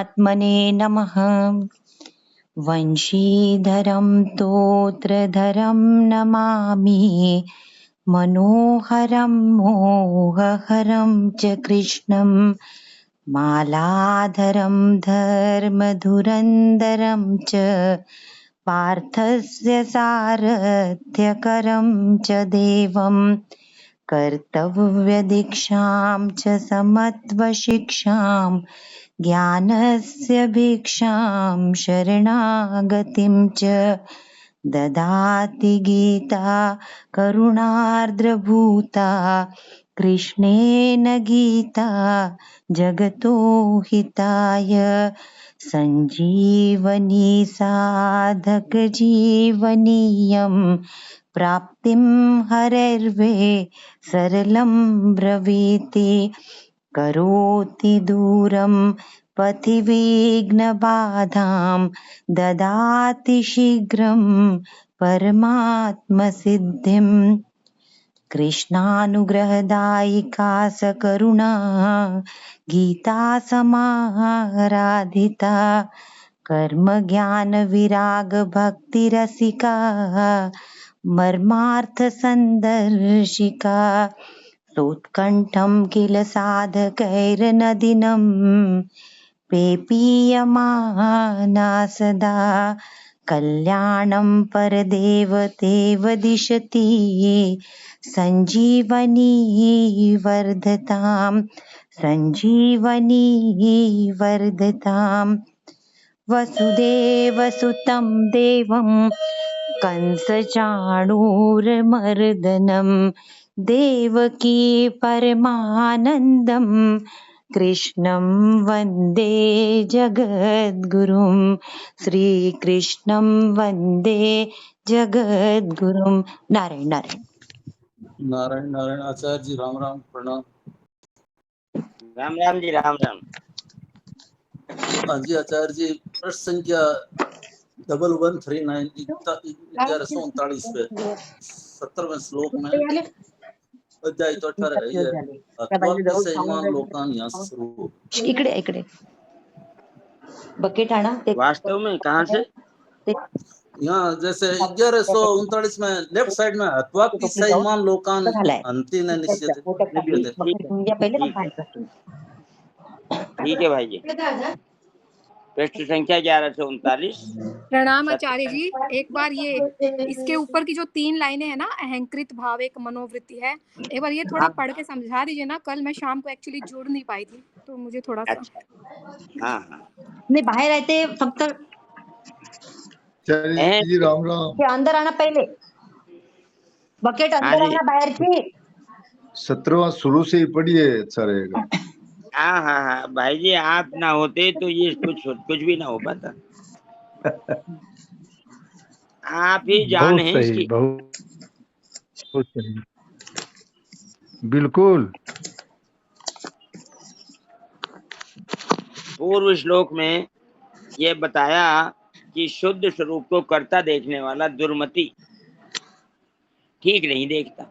आत्मने नमः। वंशीधरं तोत्रधरं नमामि, मनोहरं मोहहरं च कृष्णं, मालाधरं धर्मधुरन्धरं च, पार्थस्य सारथ्यकरं च देवं, कर्तव्यदीक्षां च समत्वशिक्षां, ज्ञानस्य भिक्षां शरणागतिं च ददाति गीता करुणार्द्रभूता, कृष्णेन गीता जगतो हिताय, सञ्जीवनी साधक जीवनीयं, प्राप्तिं हरेर्वे सरलं ब्रवीति, करोति दूरं पथिविघ्नबाधां, ददाति शीघ्रं परमात्मसिद्धिं। कृष्णानुग्रहदायिका सकरुणा, गीता समाराधिता, कर्म ज्ञान विराग भक्तिरसिका, मर्मार्थ संदर्शिका, सोत्कण्ठं किल साधकैर्नदिनं, पेपीयमाना सदा, कल्याणं परदेवतेव दिशति, सञ्जीवनी वर्धताम्, सञ्जीवनी वर्धताम्। वसुदेवसुतं देवं कंसचाणूरमर्दनं, देवकी परमानन्दं, कृष्णं वन्दे जगद्गुरुं, श्रीकृष्णं वन्दे जगद्गुरुं। नारायण नारायण नारायण नारायण। आचार्य जी राम राम, प्रणाम। राम राम जी, राम राम। हाँ जी आचार्य जी, प्रश्न संख्या 1139 1139 पे 17वें श्लोक में अध्याय तो 18 है ये, अत्वापि सैमान लोकान यास्रो। इकडे इकडे बकेट आणा। वास्तव में कहाँ से? यहाँ जैसे 1139 में लेफ्ट साइड में अत्वापि सैमान लोकान अंतिन निश्चित निभ्यते। ठीक है भाई जी। पृष्ठ संख्या 1139। प्रणाम आचार्य जी। एक बार ये इसके ऊपर की जो 3 लाइनें हैं ना, अहंकृत भाव एक मनोवृत्ति है, एक बार ये थोड़ा पढ़ के समझा दीजिए ना। कल मैं शाम को एक्चुअली जुड़ नहीं पाई थी, तो मुझे थोड़ा सा। अच्छा, हाँ हाँ। नहीं बाहेर आहे ते फक्त जी राम राम। ते अंदर आना पहले, बकेट अंदर आना बाहेरची। 17वां शुरू से ही पढ़िए, अच्छा रहेगा। हाँ हाँ हाँ भाई जी, आप ना होते तो ये कुछ भी ना हो पाता। आप ही जान बहुत है सही, इसकी। बहुत सही, बिल्कुल। पूर्व श्लोक में ये बताया कि शुद्ध स्वरूप को कर्ता देखने वाला दुर्मति ठीक नहीं देखता।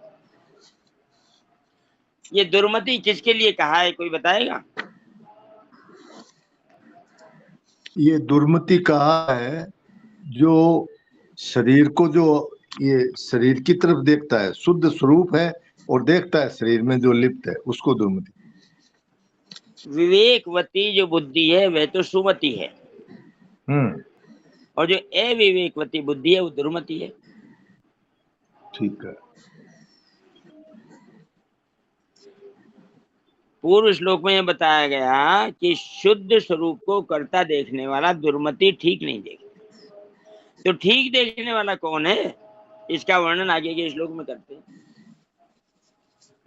ये दुर्मति किसके लिए कहा है, कोई बताएगा? ये दुर्मति कहा है जो शरीर को, जो ये शरीर की तरफ देखता है, शुद्ध स्वरूप है और देखता है शरीर में जो लिप्त है, उसको दुर्मति। विवेकवती जो बुद्धि है वह तो सुमति है, और जो अविवेकवती बुद्धि है वो दुर्मति है। ठीक है। पूर्व श्लोक में यह बताया गया कि शुद्ध स्वरूप को कर्ता देखने वाला दुर्मति ठीक नहीं देखता। तो ठीक देखने वाला कौन है, इसका वर्णन आगे के श्लोक में करते हैं।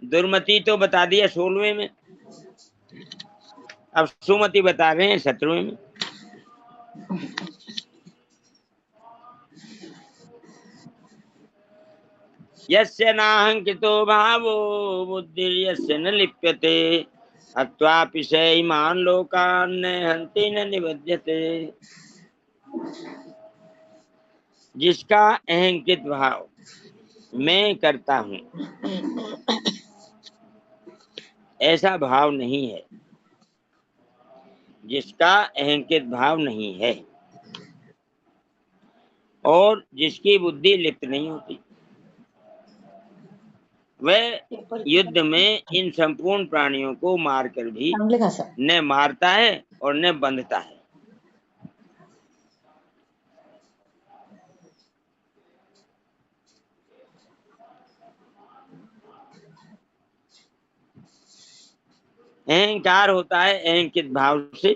दुर्मति तो बता दिया 16वें में, अब सुमति बता रहे हैं 17वें में। यस्य नाहंकितो भावो बुद्धिर्यस्य न लिप्यते, अत्वापि सैमान लोकान् हन्ति न निबध्यते। जिसका अहंकृत भाव, मैं करता हूं, ऐसा भाव नहीं है, जिसका अहंकृत भाव नहीं है और जिसकी बुद्धि लिप्त नहीं होती, वह युद्ध में इन संपूर्ण प्राणियों को मारकर भी चांगले घासा. न मारता है और न बंधता है। अहंकार होता है अहंकृत भाव से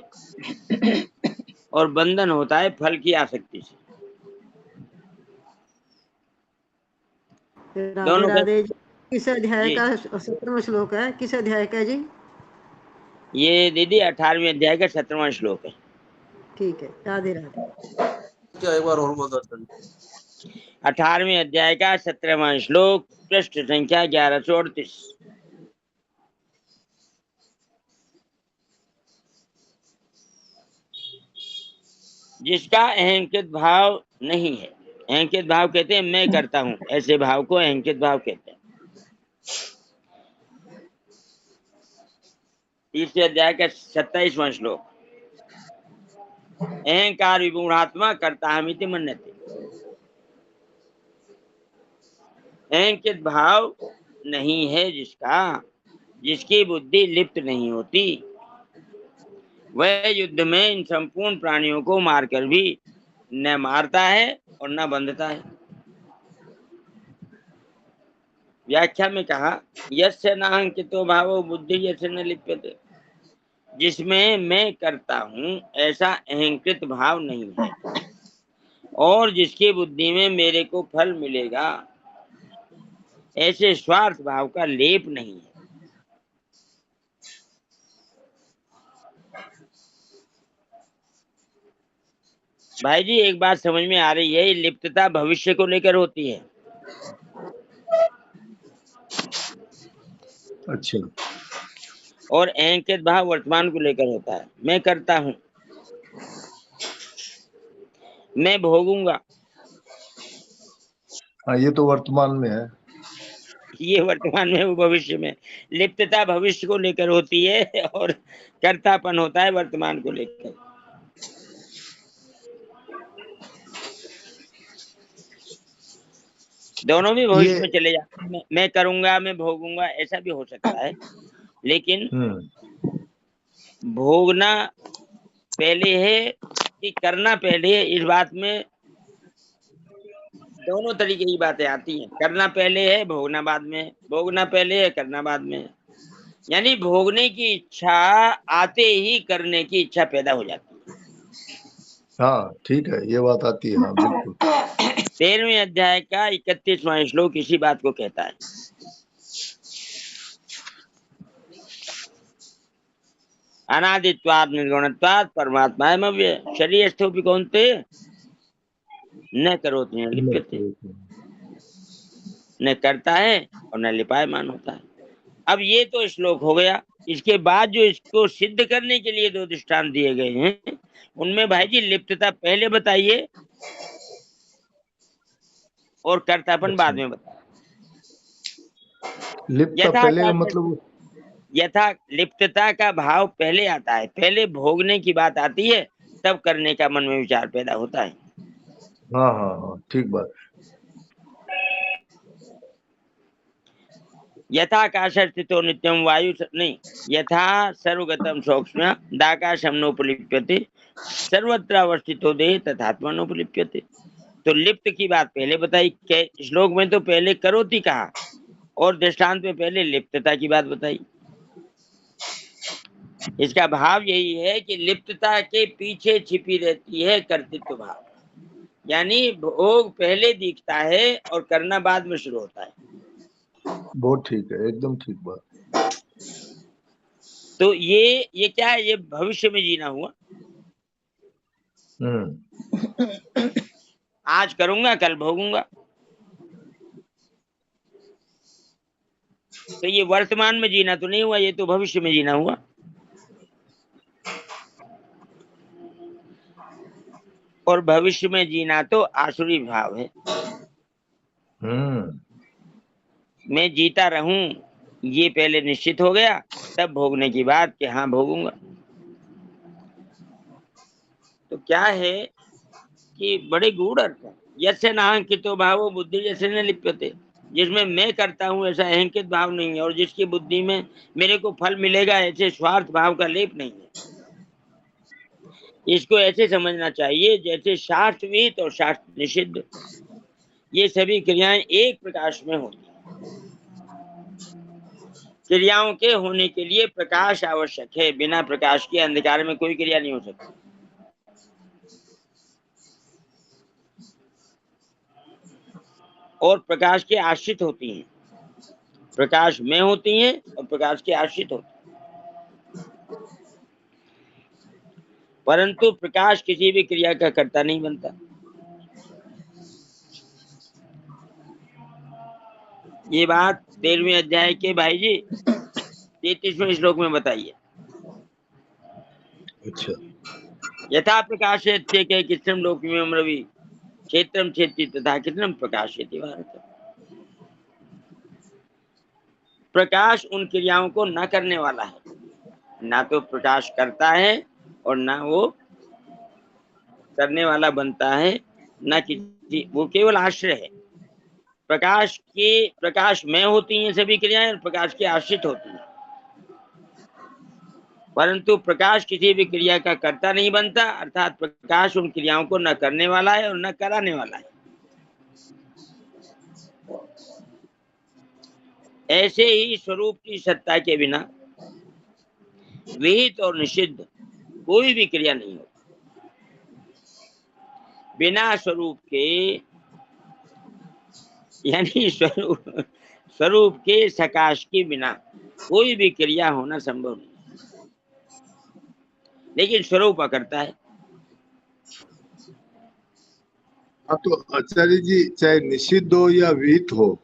और बंधन होता है फल की आसक्ति से। राधे दोनों का राधे जी। किस अध्याय जी, का 17वां श्लोक है? किस अध्याय का जी? ये दीदी 18वें अध्याय का 17वां श्लोक है। ठीक है, राधे राधे। क्या एक बार और बता दें? 18वें अध्याय का 17वां श्लोक, पृष्ठ संख्या 1138। जिसका अहंकृत भाव नहीं है, अहंकृत भाव कहते हैं मैं करता हूं, ऐसे भाव को अहंकृत भाव कहते हैं। तीसरे अध्याय का 27वां श्लोक, अहंकार विमूढ़ात्मा कर्ताहमिति मन्यते। अहंकृत भाव नहीं है जिसका, जिसकी बुद्धि लिप्त नहीं होती, वह युद्ध में इन संपूर्ण प्राणियों को मारकर भी न मारता है और न बंधता है। व्याख्या में कहा, यस्य नाहंकृतो भावो बुद्धि यस्य न लिप्यते। जिसमें मैं करता हूँ ऐसा अहंकृत भाव नहीं है और जिसकी बुद्धि में मेरे को फल मिलेगा ऐसे स्वार्थ भाव का लेप नहीं है। भाई जी एक बात समझ में आ रही है, लिप्तता भविष्य को लेकर होती है। अच्छा, और अहंकृत भाव वर्तमान को लेकर होता है। मैं करता हूँ, मैं भोगूंगा, हाँ ये तो वर्तमान में है। ये वर्तमान में, वो भविष्य में। लिप्तता भविष्य को लेकर होती है और कर्तापन होता है वर्तमान को लेकर। दोनों भी भविष्य में चले जाते हैं। मैं करूंगा, मैं भोगूंगा, ऐसा भी हो सकता है। लेकिन भोगना पहले है कि करना पहले है, इस बात में दोनों तरीके की बातें आती हैं। करना पहले है, भोगना बाद में है। भोगना पहले है, करना बाद में है। यानी भोगने की इच्छा आते ही करने की इच्छा पैदा हो जाती है। हाँ ठीक है, ये बात आती है। हाँ बिल्कुल। 13वें अध्याय का 31वां श्लोक इसी बात को कहता है। अनादित्वाद निर्गुणत्वाद परमात्मायमव्यय शरीरस्थोपि कौन्तेय न करोति न लिप्यते। न करता है और न लिपायमान होता है। अब ये तो श्लोक हो गया। इसके बाद जो इसको सिद्ध करने के लिए दो दृष्टांत दिए गए हैं, उनमें भाई जी लिप्तता पहले बताइए और कर्तापन बाद में बताइए। लिप्तता पहले मतलब यथा लिप्तता का भाव पहले आता है, पहले भोगने की बात आती है, तब करने का मन में विचार पैदा होता है। हाँ हाँ हाँ ठीक बात। यथा आकाशस्थितो नित्यम वायु नहीं, यथा सर्वगतम सौक्ष्म दाकाशम नोपलिप्यते सर्वत्र अवस्थितो देह तथात्मा नोपलिप्यते। तो लिप्त की बात पहले बताई, श्लोक में तो पहले करोति कहा और दृष्टांत में पहले लिप्तता की बात बताई। इसका भाव यही है कि लिप्तता के पीछे छिपी रहती है कर्तृत्व भाव, यानी भोग पहले दिखता है और करना बाद में शुरू होता है। बहुत ठीक है, एकदम ठीक बात। तो ये क्या है, ये भविष्य में जीना हुआ। आज करूंगा कल भोगूंगा, तो ये वर्तमान में जीना तो नहीं हुआ, ये तो भविष्य में जीना हुआ। और भविष्य में जीना तो आसुरी भाव है। मैं जीता रहूं ये पहले निश्चित हो गया, तब भोगने की बात कि हाँ भोगूंगा। तो क्या है कि बड़े गूढ़ अर्थ है। यस्य नाहंकितो भावो बुद्धि जैसे न लिप्यते, जिसमें मैं करता हूँ ऐसा अहंकित भाव नहीं है, और जिसकी बुद्धि में मेरे को फल मिलेगा ऐसे स्वार्थ भाव का लेप नहीं है। इसको ऐसे समझना चाहिए जैसे शास्त्र विहित और शास्त्र निषिद्ध ये सभी क्रियाएं एक प्रकाश में होती हैं। क्रियाओं के होने के लिए प्रकाश आवश्यक है, बिना प्रकाश के अंधकार में कोई क्रिया नहीं हो सकती। और प्रकाश के आश्रित होती हैं, प्रकाश में होती हैं और प्रकाश के आश्रित होती हैं। परंतु प्रकाश किसी भी क्रिया का कर्ता नहीं बनता। ये बात 13वें अध्याय के भाई जी 33वें श्लोक में बताइए। अच्छा, यथा प्रकाशयते के कृष्णम लोकमिमं रवि क्षेत्रम क्षेत्री तथा कृष्णम प्रकाशयति भारत। प्रकाश उन क्रियाओं को न करने वाला है, ना तो प्रकाश करता है और ना वो करने वाला बनता है, ना किसी, वो केवल आश्रय है। प्रकाश में होती हैं सभी क्रियाएं और प्रकाश के आश्रित होती हैं। परंतु प्रकाश किसी भी क्रिया का कर्ता नहीं बनता, अर्थात प्रकाश उन क्रियाओं को न करने वाला है और न कराने वाला है। ऐसे ही स्वरूप की सत्ता के बिना विहित और निषिद्ध कोई भी क्रिया नहीं होती। बिना स्वरूप के यानी स्वरूप के सकाश के बिना कोई भी क्रिया होना संभव नहीं, लेकिन स्वरूप करता है। हाँ तो आचार्य जी चाहे निषिद्ध हो या विहित हो,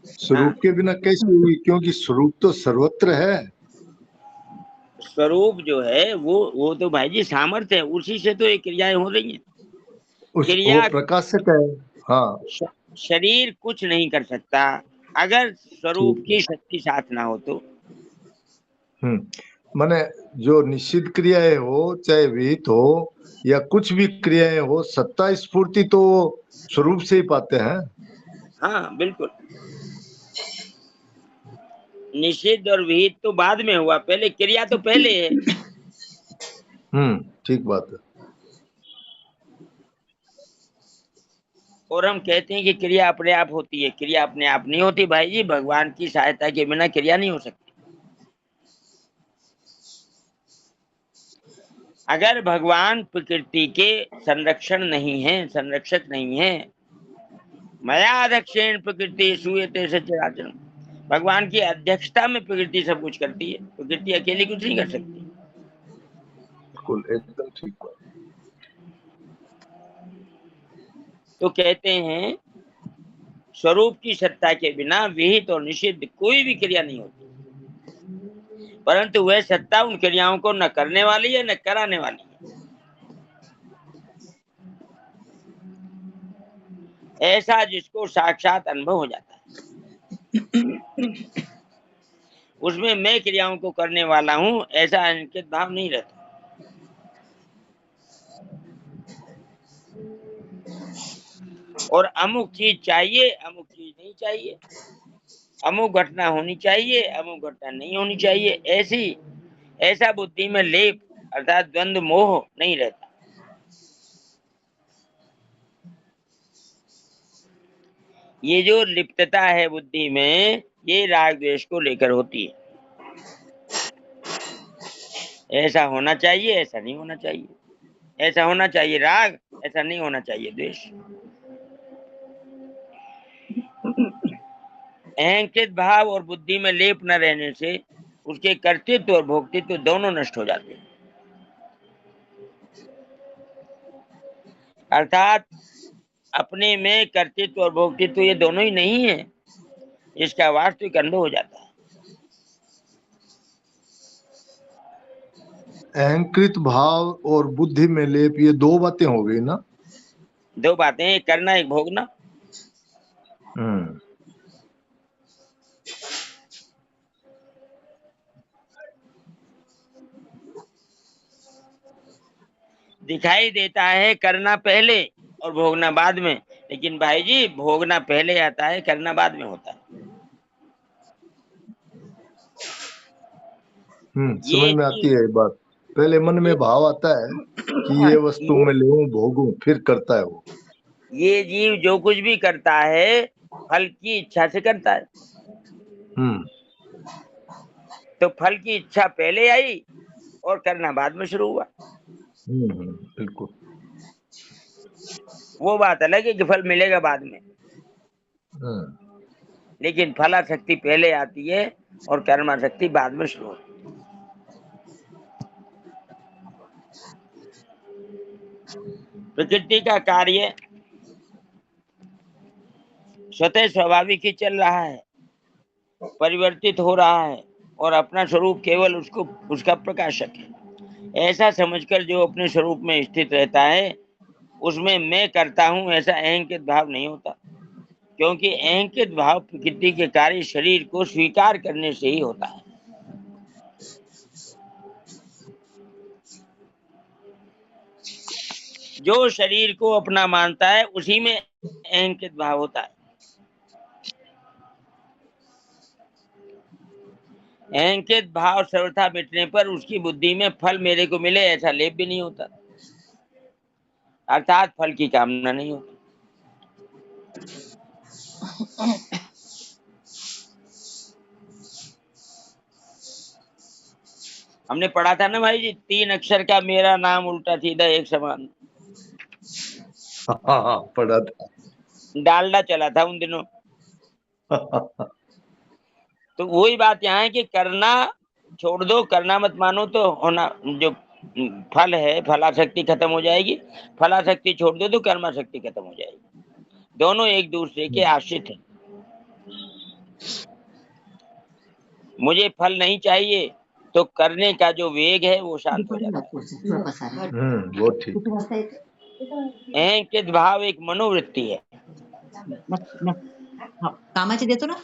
स्वरूप के बिना कैसे हुई? क्योंकि स्वरूप तो सर्वत्र है। स्वरूप जो है वो तो भाई जी सामर्थ्य है, उसी से तो ये क्रियाएं हो रही हैं। वो क्रिया प्रकाशक है। हाँ शरीर कुछ नहीं कर सकता अगर स्वरूप ठीक है। की शक्ति साथ ना हो तो। माने जो निषिद्ध क्रियाएं हो चाहे विहित हो या कुछ भी क्रियाएं हो, सत्ता स्फूर्ति तो स्वरूप से ही पाते हैं। हाँ बिल्कुल, निषिद्ध और विहित तो बाद में हुआ, पहले क्रिया तो पहले है। ठीक बात है। और हम कहते हैं कि क्रिया अपने आप होती है, क्रिया अपने आप नहीं होती भाई जी, भगवान की सहायता के बिना क्रिया नहीं हो सकती। अगर भगवान प्रकृति के संरक्षक नहीं है, मया अध्यक्षेण प्रकृति सूयते सचराचरम्, भगवान की अध्यक्षता में प्रकृति सब कुछ करती है, प्रकृति अकेली कुछ नहीं कर सकती। बिल्कुल एकदम ठीक बात। तो कहते हैं स्वरूप की सत्ता के बिना विहित और निषिद्ध कोई भी क्रिया नहीं होती, परंतु वह सत्ता उन क्रियाओं को न करने वाली है न कराने वाली है। ऐसा जिसको साक्षात अनुभव हो जाता है, उसमें मैं क्रियाओं को करने वाला हूं ऐसा अंकित भाव नहीं रहता। और अमुक चीज चाहिए, अमुक चीज नहीं चाहिए, अमुक घटना होनी चाहिए, अमुक घटना नहीं होनी चाहिए, ऐसा बुद्धि में लेप अर्थात द्वंद्व मोह नहीं रहता। ये जो लिप्तता है बुद्धि में, ये राग द्वेष को लेकर होती है। ऐसा होना चाहिए, ऐसा नहीं होना चाहिए, ऐसा होना चाहिए राग, ऐसा नहीं होना चाहिए द्वेष। अहंकृत भाव और बुद्धि में लेप न रहने से उसके कर्तृत्व और भोक्तृत्व दोनों नष्ट हो जाते हैं। अर्थात अपने में कर्तृत्व और भोक्तृत्व ये दोनों ही नहीं है, इसका वास्तविक अनुभव हो जाता है। अहंकृत भाव और बुद्धि में लेप, ये दो बातें हो गई ना। दो बातें, एक करना एक भोगना। दिखाई देता है करना पहले और भोगना बाद में, लेकिन भाई जी भोगना पहले आता है, करना बाद में होता है। समझ में आती है ये बात। पहले मन में भाव आता है कि ये वस्तु मैं लूं भोगूं, फिर करता है वो। ये जीव जो कुछ भी करता है फल की इच्छा से करता है। तो फल की इच्छा पहले आई और करना बाद में शुरू हुआ। बिल्कुल। वो बात अलग है कि फल मिलेगा बाद में, लेकिन फलाशक्ति पहले आती है और कर्माशक्ति बाद में शुरू होती है। प्रकृति का कार्य स्वतः स्वाभाविक ही चल रहा है, परिवर्तित हो रहा है और अपना स्वरूप केवल उसका प्रकाशक है। ऐसा समझकर जो अपने स्वरूप में स्थित रहता है उसमें मैं करता हूं ऐसा अहंकृत भाव नहीं होता, क्योंकि अहंकृत भाव प्रकृति के कार्य शरीर को स्वीकार करने से ही होता है। जो शरीर को अपना मानता है उसी में अहंकृत भाव होता है। अहंकृत भाव सर्वथा मिटने पर उसकी बुद्धि में फल मेरे को मिले ऐसा लेप भी नहीं होता, अर्थात फल की कामना नहीं होती। हमने पढ़ा था ना भाई जी, 3 अक्षर का मेरा नाम उल्टा सीधा एक समान। पढ़ा था। डालडा चला था उन दिनों। तो वही बात यहाँ है कि करना छोड़ दो, करना मत मानो, तो होना जो फल है फलाशक्ति खत्म हो जाएगी, फलाशक्ति छोड़ दो तो कर्माशक्ति खत्म हो जाएगी। दोनों एक दूसरे के आश्रित हैं। मुझे फल नहीं चाहिए तो करने का जो वेग है वो शांत हो जाता है। वो ठीक। अहंकृत भाव एक मनोवृत्ति है। कामाची देतो ना।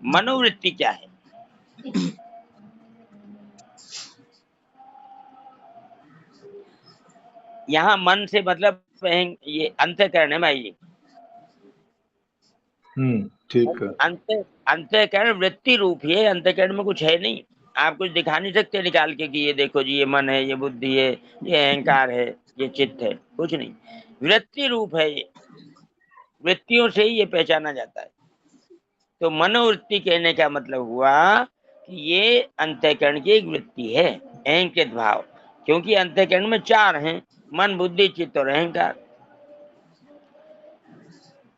मनोवृत्ति क्या है? यहाँ मन से मतलब ये अंतःकरण है भाई जी। ठीक है। अंतःकरण वृत्ति रूप है, अंतःकरण में कुछ है नहीं। आप कुछ दिखा नहीं सकते निकाल के कि ये देखो जी ये मन है, ये बुद्धि है, ये अहंकार है, ये चित्त है, कुछ नहीं। वृत्ति रूप है ये, वृत्तियों से ही ये पहचाना जाता है। तो मनोवृत्ति कहने का मतलब हुआ कि ये अंतःकरण की एक वृत्ति है, अहंकृत भाव। क्योंकि अंतःकरण में 4 हैं, मन, बुद्धि, चित्त और अहंकार।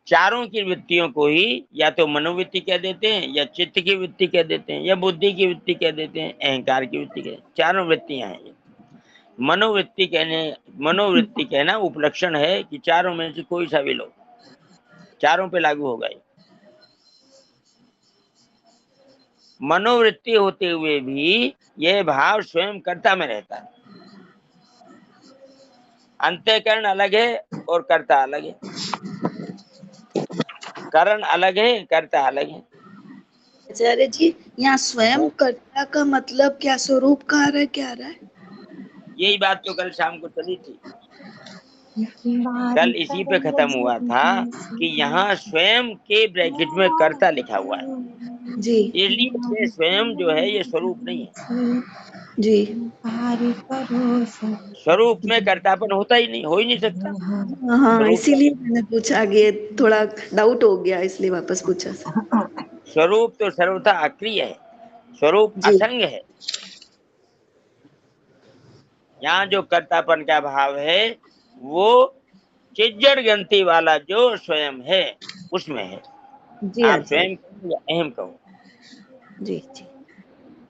चारों की वृत्तियों को ही या तो मनोवृत्ति कह देते हैं, या चित्त की वृत्ति कह देते हैं, या बुद्धि की वृत्ति कह देते हैं, अहंकार की वृत्ति कह। चारों वृत्तियां हैं। मनोवृत्ति कहना उपलक्षण है कि चारों में से कोई सा भी लो, चारों पे लागू होगा। मनोवृत्ति होते हुए भी यह भाव स्वयं कर्ता में रहता है। अंतःकरण अलग है और कर्ता अलग है, करण अलग है, कर्ता अलग है। आचार्य जी, यहाँ स्वयं कर्ता का मतलब क्या स्वरूप का रहा है, क्या रहा है? यही बात तो कल शाम को चली थी। कल इसी पे खत्म हुआ था कि यहाँ स्वयं के ब्रैकेट में कर्ता लिखा हुआ है जी, इसलिए स्वयं जो है ये स्वरूप नहीं है जी। स्वरूप में कर्तापन होता ही नहीं, हो ही नहीं सकता। हाँ, इसीलिए मैंने पूछा, आगे थोड़ा डाउट हो गया इसलिए वापस पूछा। स्वरूप तो सर्वथा अक्रिय है, स्वरूप असंग है। यहाँ जो कर्तापन का भाव है वो चिज्जड़ ग्रंथि वाला जो स्वयं है उसमें है। जी, आप स्वयं या अहम कहो, जी जी।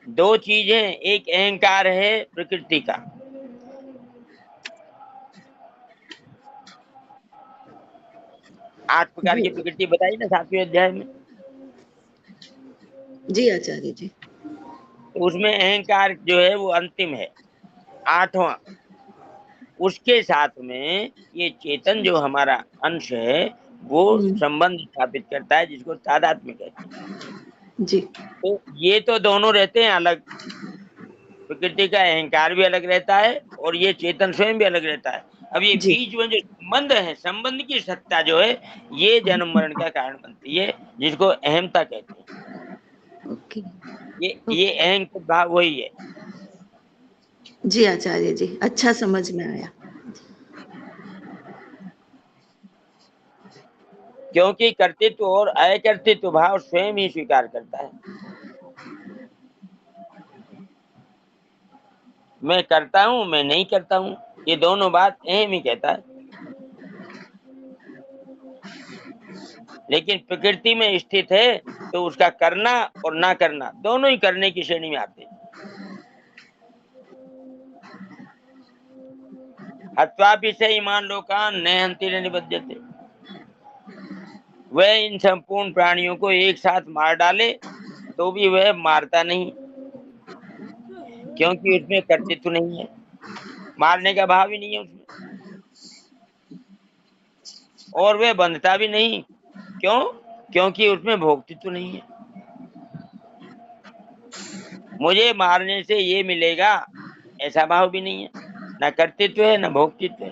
2 चीजें, एक अहंकार है प्रकृति का, 8 प्रकार की प्रकृति बताई ना 7वें अध्याय में। जी आचार्य जी। उसमें अहंकार जो है वो अंतिम है, 8वां। उसके साथ में ये चेतन जो हमारा अंश है वो संबंध स्थापित करता है, जिसको तादात्म्य कहते हैं। जी। तो ये तो दोनों रहते हैं अलग, प्रकृति का अहंकार भी अलग रहता है और ये चेतन स्वयं भी अलग रहता है। अब ये जी। बीच में जो संबंध है, संबंध की सत्ता जो है, ये जन्म मरण का कारण बनती है, जिसको अहमता कहते हैं। ओके। ये अहंकृत भाव वही है। जी आचार्य जी, अच्छा समझ में आया। क्योंकि कर्तृत्व और अकर्तृत्व भाव स्वयं ही स्वीकार करता है। मैं करता हूं, मैं नहीं करता हूं, ये दोनों बात अहम ही कहता है। लेकिन प्रकृति में स्थित है तो उसका करना और ना करना दोनों ही करने की श्रेणी में आते हैं। हत्वा विषयमान लोकान न हन्ति न निबध्यते। वह इन संपूर्ण प्राणियों को एक साथ मार डाले तो भी वह मारता नहीं, क्योंकि उसमें कर्तृत्व नहीं है, मारने का भाव ही नहीं है उसमें। और वह बंधता भी नहीं, क्यों? क्योंकि उसमें भोक्तृत्व नहीं है। मुझे मारने से ये मिलेगा ऐसा भाव भी नहीं है, ना कर्तृत्व है ना भोक्तृत्व है।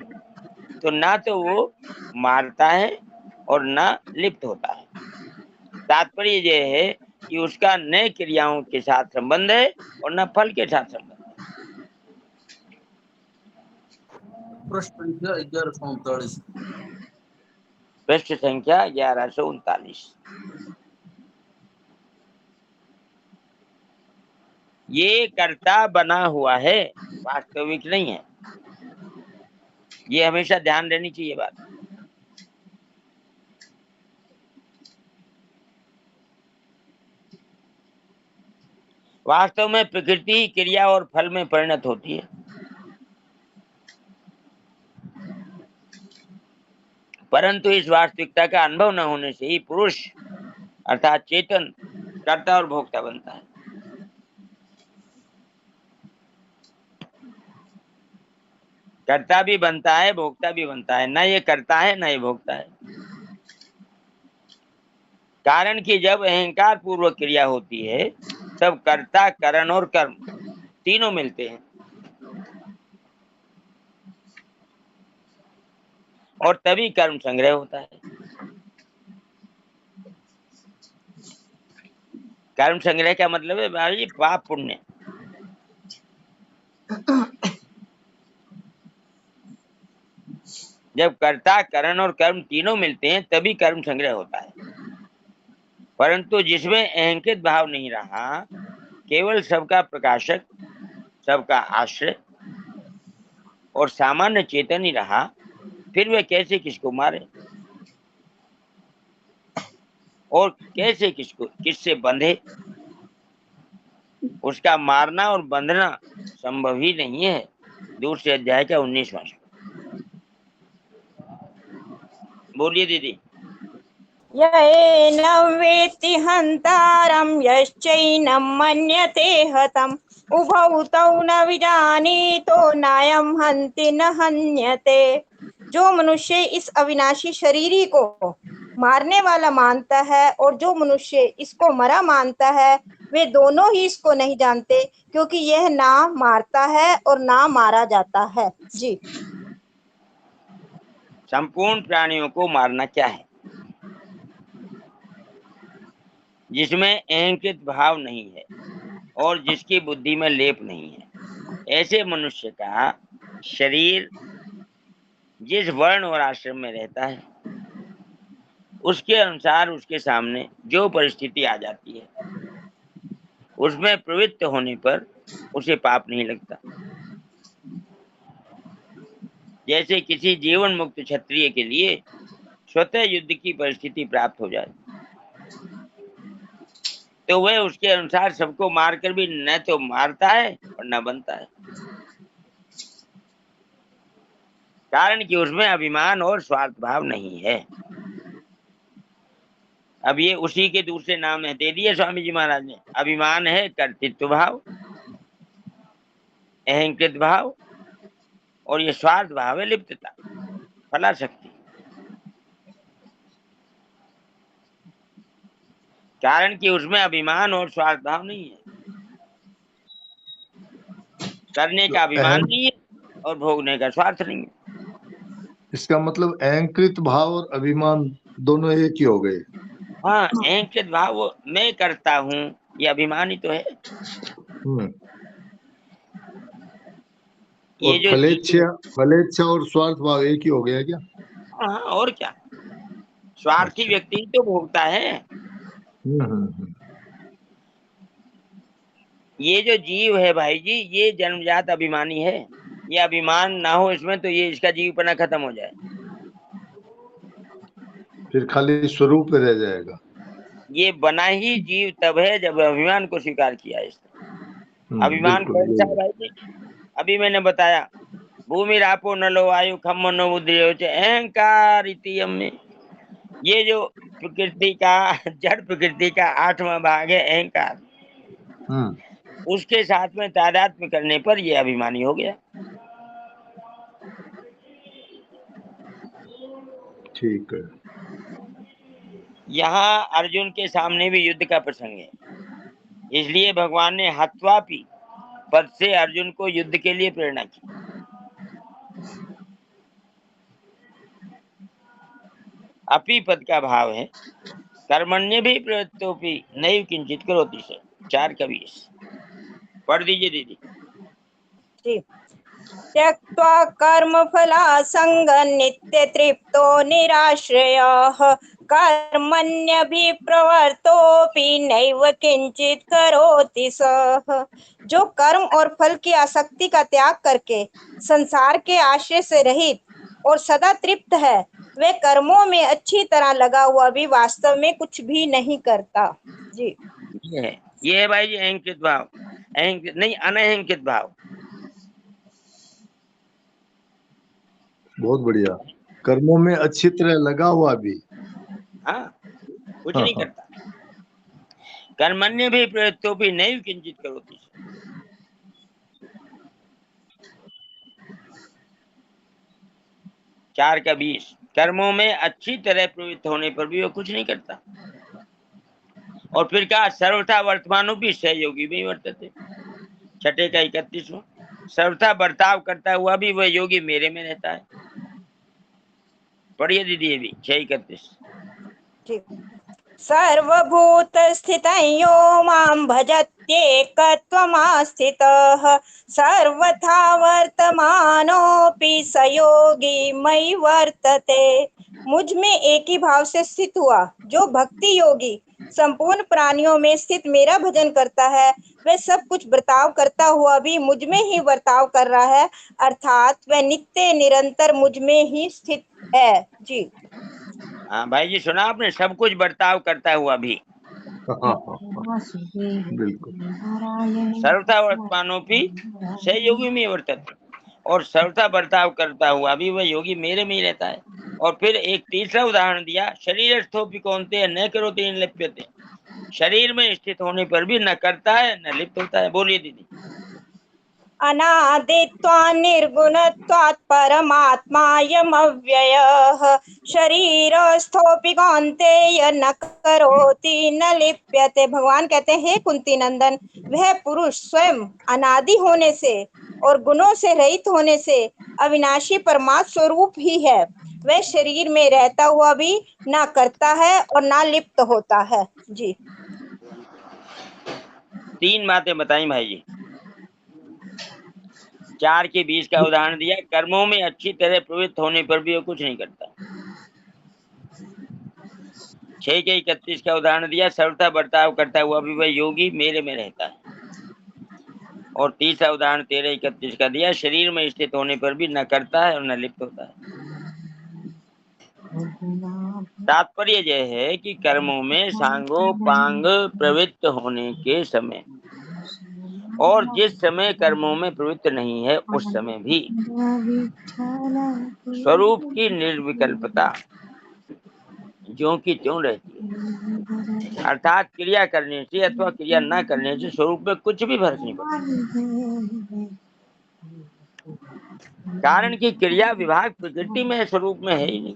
तो ना तो वो मारता है और ना लिप्त होता है। तात्पर्य यह है कि उसका न क्रियाओं के साथ संबंध है और न फल के साथ संबंध है। प्रश्न संख्या 1139। पृष्ठ संख्या 1139। ये कर्ता बना हुआ है, वास्तविक नहीं है। ये हमेशा ध्यान देनी चाहिए बात। वास्तव में प्रकृति क्रिया और फल में परिणत होती है, परंतु इस वास्तविकता का अनुभव न होने से ही पुरुष अर्थात चेतन कर्ता और भोक्ता बनता है। कर्ता भी बनता है, भोक्ता भी बनता है, ना ये करता है ना ये भोक्ता है। कारण कि जब अहंकार पूर्वक क्रिया होती है तब कर्ता, करण और कर्म तीनों मिलते हैं, और तभी कर्म संग्रह होता है। कर्म संग्रह का मतलब है भाई पाप पुण्य। जब कर्ता, करण और कर्म तीनों मिलते हैं तभी कर्म संग्रह होता है। परंतु जिसमें अहंकृत भाव नहीं रहा, केवल सबका प्रकाशक, सबका आश्रय और सामान्य चेतन ही रहा, फिर वह कैसे किसको मारे और कैसे किसको किससे बंधे? उसका मारना और बंधना संभव ही नहीं है। दूसरे अध्याय का 19वां श्लोक। बोलिए दीदी। येनं वेत्ति हन्तारं यश्चैनं मन्यते हतम् उभौ तौ न विजानीतो नायं हन्ति न हन्यते। जो मनुष्य इस अविनाशी शरीरी को मारने वाला मानता है और जो मनुष्य इसको मरा मानता है, वे दोनों ही इसको नहीं जानते, क्योंकि यह ना मारता है और ना मारा जाता है। जी। संपूर्ण प्राणियों को मारना क्या है? जिसमें अहंकृत भाव नहीं है और जिसकी बुद्धि में लेप नहीं है, ऐसे मनुष्य का शरीर जिस वर्ण और आश्रम में रहता है उसके अनुसार उसके सामने जो परिस्थिति आ जाती है उसमें प्रवृत्त होने पर उसे पाप नहीं लगता। जैसे किसी जीवन मुक्त क्षत्रिय के लिए स्वतः युद्ध की परिस्थिति प्राप्त हो जाए तो वह उसके अनुसार सबको मारकर भी न तो मारता है और न बनता है, कारण कि उसमें अभिमान और स्वार्थ भाव नहीं है। अब ये उसी के दूसरे नाम है दे दिए स्वामी जी महाराज ने। अभिमान है कर्तृत्व भाव, अहंकृत भाव, और ये स्वार्थ भाव है लिप्तता, फलाशक्ति। कारण कि उसमें अभिमान और स्वार्थ भाव नहीं है, करने का अभिमान नहीं है और भोगने का स्वार्थ नहीं है। इसका मतलब अहंकृत भाव और अभिमान दोनों एक ही हो गए। हाँ, अहंकृत भाव वो मैं करता हूँ, ये अभिमान ही तो है। हम्म। ये और जो फलेच्छा और स्वार्थ भाव एक ही हो गया क्या? हाँ, और क्या, स्वार्थी अच्छा। व्यक्ति ही तो भोगता है। हम्म। ये जो जीव है भाई जी, ये जन्मजात अभिमानी है। ये अभिमान ना हो इसमें तो ये इसका जीवपना खत्म हो जाए। फिर खाली स्वरूप रह जाएगा। ये बना ही जीव तब है जब अभिमान को स्वीकार किया है इसने। अभिमान बिल्कुल कौन सा है यही। भाई जी? अभी मैंने बताया, भूमि रापो नलो वायु खम मनो बुद्धि अहंकार इति में। ये जो प्रकृति का जड़ प्रकृति का 8वां भाग है अहंकार, हम्म। उसके साथ में तादात्म्य करने पर ये अभिमानी हो गया। ठीक है। यहाँ अर्जुन के सामने भी युद्ध का प्रसंग है, इसलिए भगवान ने हत्वापि पद से अर्जुन को युद्ध के लिए प्रेरणा की। अपि पद का भाव है कर्मण्य भी प्रवृत्तोपि नैव किंचित करोति से 4:20। पढ़ दीजिए दीदी। जी। त्यक्त्वा कर्मफलासङ्गं नित्यतृप्तो निराश्रयः कर्मण्यभिप्रवृत्तोऽपि नैव किंचित करोति सः। जो कर्म और फल की आसक्ति का त्याग करके संसार के आश्रय से रहित और सदा तृप्त है, वे कर्मों में अच्छी तरह लगा हुआ भी वास्तव में कुछ भी नहीं करता। जी। ये है भाई जी अहंकृत भाव, अहंकृत नहीं अनहंकृत भाव। बहुत बढ़िया। कर्मों में अच्छी तरह लगा हुआ भी। हाँ, कुछ हाँ, नहीं हाँ। करता। कर्मण्य भी प्रवृत्तोपि नैव किंचित करोति। 4:20। कर्मों में अच्छी तरह प्रवृत्त होने पर भी वो कुछ नहीं करता। और फिर कहा सर्वथा वर्तमानोपि सहयोगी भी वर्तते। 6:31। सर्वथा बर्ताव करता हुआ भी वह योगी मेरे में रहता है। पढ़िए दीदी ये भी 6:31। सर्वभूतस्थितं यो मां भजत्येकत्वमास्थितः सर्वथा वर्तमानोऽपि स योगी मयि वर्तते। मुझ में एक ही भाव से स्थित हुआ जो भक्ति योगी संपूर्ण प्राणियों में स्थित मेरा भजन करता है, वह सब कुछ बर्ताव करता हुआ भी मुझ में ही बर्ताव कर रहा है, अर्थात वह नित्य निरंतर मुझ में ही स्थित है। जी। हाँ भाई जी, सुना आपने, सब कुछ बर्ताव करता हुआ भी। बिल्कुल। सर्वथा वर्तमानोपि सहयोगी में वर्तते। और सर्वथा बर्ताव करता हुआ भी वह योगी मेरे में ही रहता है। और फिर एक तीसरा उदाहरण दिया, शरीरस्थोपि कौन्तेय न करोति न लिप्यते। शरीर में स्थित होने पर भी न करता है न लिप्त होता है। बोलिए दीदी। अनादित्वात् निर्गुणत्वात् परमात्मायमव्ययः शरीरस्थोऽपि कौन्तेय न करोति न लिप्यते। भगवान कहते हैं, हे कुंती नंदन, वह पुरुष स्वयं अनादि होने से और गुणों से रहित होने से अविनाशी परमात्म स्वरूप ही है। वह शरीर में रहता हुआ भी ना करता है और ना लिप्त होता है। जी। 3 बातें बताई भाई जी। 4:20 का उदाहरण दिया, कर्मों में अच्छी तरह प्रवृत्त होने पर भी वो कुछ नहीं करता। 6:31 का उदाहरण दिया, सर्वथा बर्ताव करता हुआ भी वह योगी मेरे में रहता है। और तीसरा उदाहरण 13:31 का दिया, शरीर में स्थित होने पर भी न करता है और न लिप्त होता है। तात्पर्य यह है कि कर्मों में सांगोपांग प्रवृत्त होने के समय और जिस समय कर्मों में प्रवृत्त नहीं है उस समय भी स्वरूप की निर्विकल्पता ज्यों की त्यों रहती है। अर्थात क्रिया करने से अथवा क्रिया न करने से स्वरूप में कुछ भी फर्क नहीं पड़ता। कारण कि क्रिया विभाग प्रकृति में है, स्वरूप में है ही नहीं।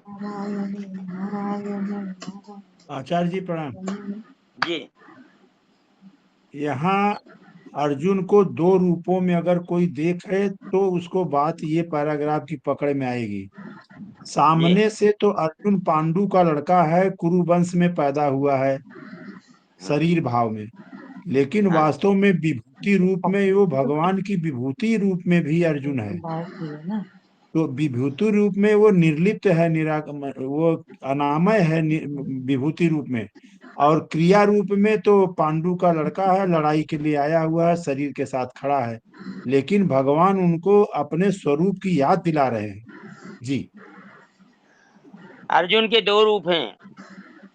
आचार्य जी प्रणाम जी। यहाँ अर्जुन को दो रूपों में अगर कोई देखे तो उसको बात ये पैराग्राफ की पकड़ में आएगी। सामने से तो अर्जुन पांडु का लड़का है, कुरु वंश में पैदा हुआ है शरीर भाव में, लेकिन हाँ। वास्तव में विभूति रूप में वो भगवान की विभूति रूप में भी अर्जुन है। तो विभूति रूप में वो निर्लिप्त है, वो अनामय है विभूति रूप में, और क्रिया रूप में तो पांडु का लड़का है, लड़ाई के लिए आया हुआ है, शरीर के साथ खड़ा है, लेकिन भगवान उनको अपने स्वरूप की याद दिला रहे हैं। जी अर्जुन के दो रूप हैं,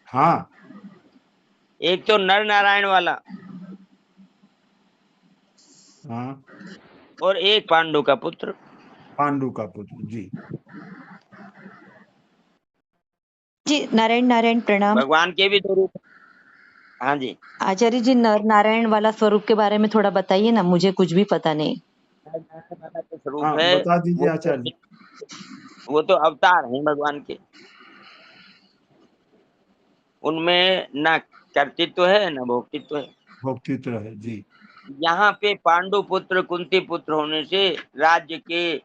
हाँ, एक तो नर नारायण वाला हाँ, और एक पांडु का पुत्र। पांडु का पुत्र। जी जी नारायण नारायण प्रणाम। भगवान के भी दो रूप हैं। हाँ जी, आचार्य जी नर नारायण वाला स्वरूप के बारे में थोड़ा बताइए ना, मुझे कुछ भी पता नहीं। स्वरूप हाँ, है बता दीजिए आचार्य जी। वो तो अवतार हैं भगवान के, उनमें न कर्तृत्व है न भोक्तृत्व है। भोक्तृत्व है। जी यहाँ पे पांडु पुत्र कुंती पुत्र होने से, राज्य के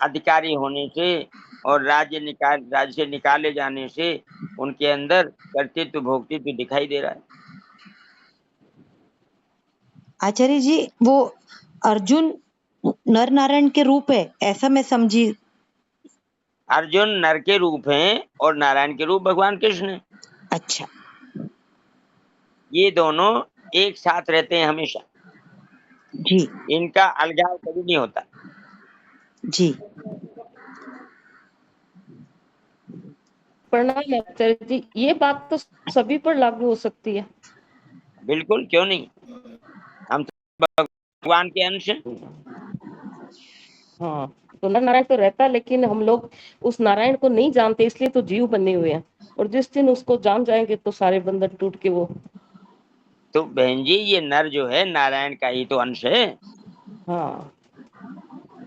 अधिकारी होने से और राज्य से निकाले जाने से उनके अंदर कर्तृत्व भोक्तृत्व दिखाई दे रहा है। आचार्य जी वो अर्जुन नर नारायण के रूप है, ऐसा मैं समझी। अर्जुन नर के रूप हैं और नारायण के रूप भगवान कृष्ण हैं। अच्छा, ये दोनों एक साथ रहते हैं हमेशा, जी इनका अलगाव कभी नहीं होता। जी प्रणाम आचार्य जी, ये बात तो सभी पर लागू हो सकती है। बिल्कुल, क्यों नहीं, हम तो भगवान के अंश हैं। हाँ, तो नर नारायण तो रहता है, लेकिन हम लोग उस नारायण को नहीं जानते, इसलिए तो जीव बने हुए हैं, और जिस दिन उसको जान जाएंगे तो सारे बंधन टूट के वो। तो बहन जी ये नर जो है नारायण का ही तो अंश है। हाँ,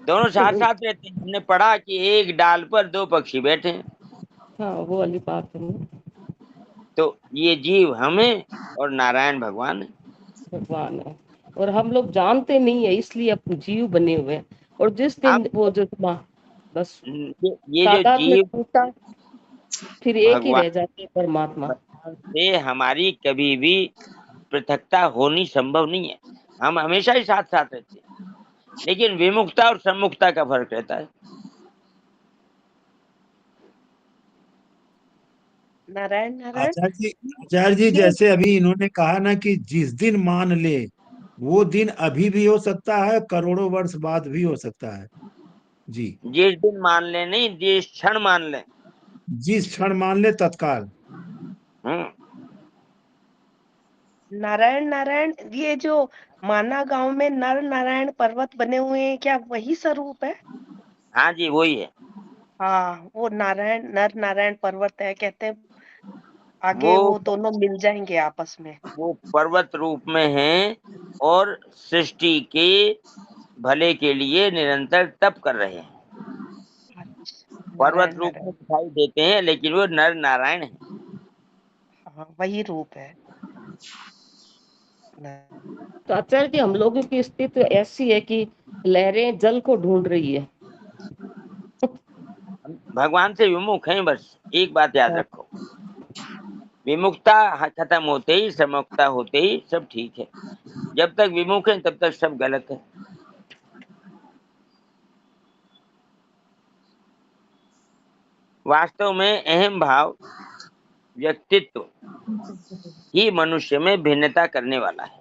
दोनों साथ साथ रहते हैं। हमने पढ़ा कि एक डाल पर दो पक्षी बैठे हैं। हाँ, वो वाली बात है ना। तो ये जीव हमें और नारायण भगवान है। भगवान है, और हम लोग जानते नहीं है, इसलिए अपने जीव बने हुए हैं। और जिस दिन वो जो बस ये जो तादाद में जीव टूटा, फिर एक ही भगवान रह जाते हैं परमात्मा। से हमारी कभी भी पृथकता होनी संभव नहीं है। हम हमेशा ही साथ साथ रहते हैं, लेकिन विमुक्ता और सम्मुखता का फर्क रहता है। नारायण नारायण आचार्य जी जैसे अभी इन्होंने कहा ना कि जिस दिन मान ले, वो दिन अभी भी हो सकता है, करोड़ों वर्ष बाद भी हो सकता है। जी जिस दिन मान ले नहीं, जिस क्षण मान ले। जिस क्षण मान ले तत्काल। नारायण नारायण, ये जो माना गांव में नर नारायण पर्वत बने हुए हैं, क्या वही स्वरूप है? हाँ जी, वही है। हाँ, वो नारायण नर नारायण पर्वत है, कहते हैं आगे वो दोनों मिल जाएंगे आपस में। वो पर्वत रूप में हैं और सृष्टि के भले के लिए निरंतर तप कर रहे हैं। पर्वत रूप में दिखाई देते हैं, लेकिन वो नर नारायण है। हाँ, वही रूप है। तो आचार्य जी हम लोगों की स्थिति ऐसी है कि लहरें जल को ढूंढ रही है। भगवान से विमुख हैं, बस एक बात याद रखो, विमुखता खत्म होते ही सम्मुखता होते ही सब ठीक है। जब तक विमुख है तब तक सब गलत है। वास्तव में अहम भाव व्यक्तित्व ही मनुष्य में भिन्नता करने वाला है।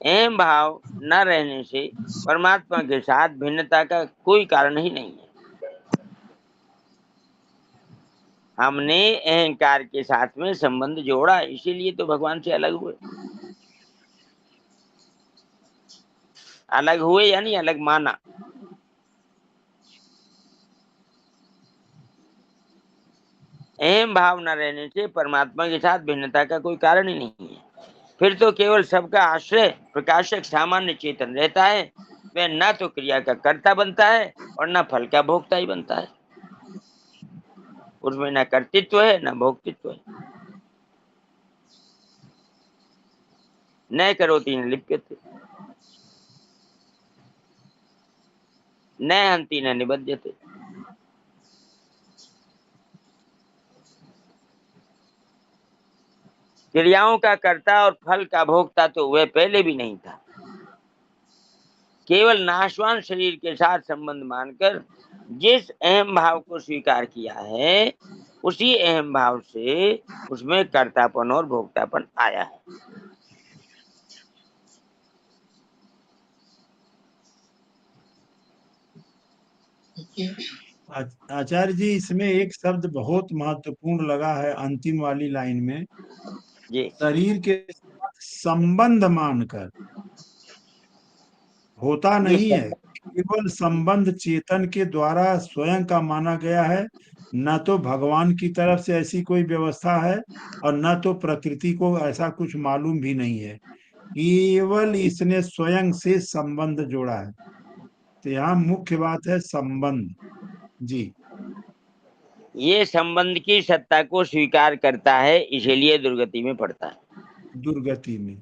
अहम भाव न रहने से परमात्मा के साथ भिन्नता का कोई कारण ही नहीं है। हमने अहंकार के साथ में संबंध जोड़ा, इसीलिए तो भगवान से अलग हुए। अलग हुए यानी अलग माना। अहम भाव न रहने से परमात्मा के साथ भिन्नता का कोई कारण ही नहीं है। फिर तो केवल सबका आश्रय प्रकाशक सामान्य चेतन रहता है। वह न तो क्रिया का कर्ता बनता है और न फल का भोक्ता ही बनता है। उसमें न कर्तृत्व है न भोक्तृत्व है। न करोति न लिप्यते, न हन्ति न निबध्यते। क्रियाओं का कर्ता और फल का भोक्ता तो वह पहले भी नहीं था। केवल नाशवान शरीर के साथ संबंध मानकर जिस अहम भाव को स्वीकार किया है, उसी अहम भाव से उसमें कर्तापन और भोक्तापन आया है। आचार्य जी, इसमें एक शब्द बहुत महत्वपूर्ण लगा है अंतिम वाली लाइन में, जी शरीर के साथ संबंध मानकर। होता नहीं है, केवल संबंध चेतन के द्वारा स्वयं का माना गया है, न तो भगवान की तरफ से ऐसी कोई व्यवस्था है और न तो प्रकृति को ऐसा कुछ मालूम भी नहीं है। केवल इसने स्वयं से संबंध जोड़ा है। तो यहाँ मुख्य बात है संबंध। जी, ये संबंध की सत्ता को स्वीकार करता है, इसीलिए दुर्गति में पड़ता है। दुर्गति में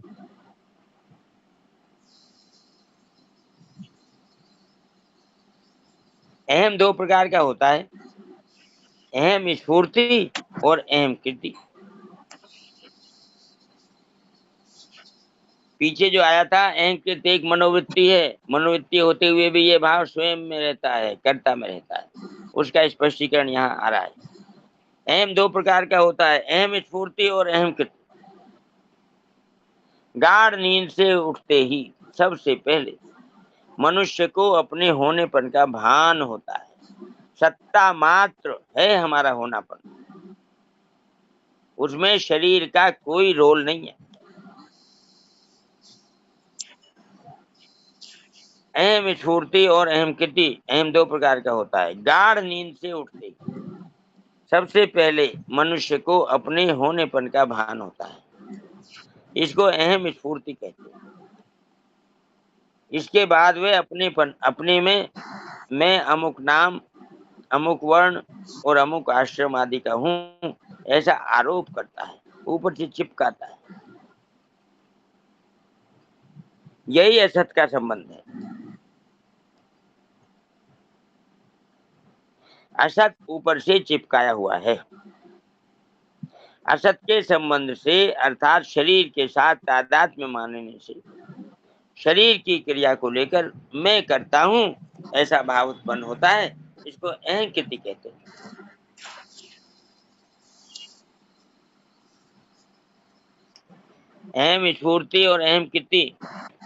अहम दो प्रकार का होता है, अहम स्फूर्ति और अहम कृति। पीछे जो आया था अहम कृति एक मनोवृत्ति है, मनोवृत्ति होते हुए भी ये भाव स्वयं में रहता है, कर्ता में रहता है, उसका स्पष्टीकरण यहाँ आ रहा है। अहम दो प्रकार का होता है, अहम स्फूर्ति और अहम कृति। गाढ़ नींद से उठते ही सबसे पहले मनुष्य को अपने होनेपन का भान होता है। सत्ता मात्र है हमारा होनापन, उसमें शरीर का कोई रोल नहीं है। अहम स्फूर्ति और अहम कृति अहम दो प्रकार का होता है। गाढ़ नींद से उठते ही सबसे पहले मनुष्य को अपने होनेपन का भान होता है, इसको अहम स्फूर्ति कहते हैं। इसके बाद वे अपने में मैं अमुक नाम, अमुक वर्ण और अमुक आश्रम आदि का हूं, ऐसा आरोप करता है, ऊपर से चिपकाता है। यही असत का संबंध है। असत ऊपर से चिपकाया हुआ है। असत के संबंध से अर्थात शरीर के साथ तादात्म्य मानने से शरीर की क्रिया को लेकर मैं करता हूं ऐसा भाव उत्पन्न होता है, इसको अहम कृति कहते हैं। अहम स्फूर्ति और अहम कृति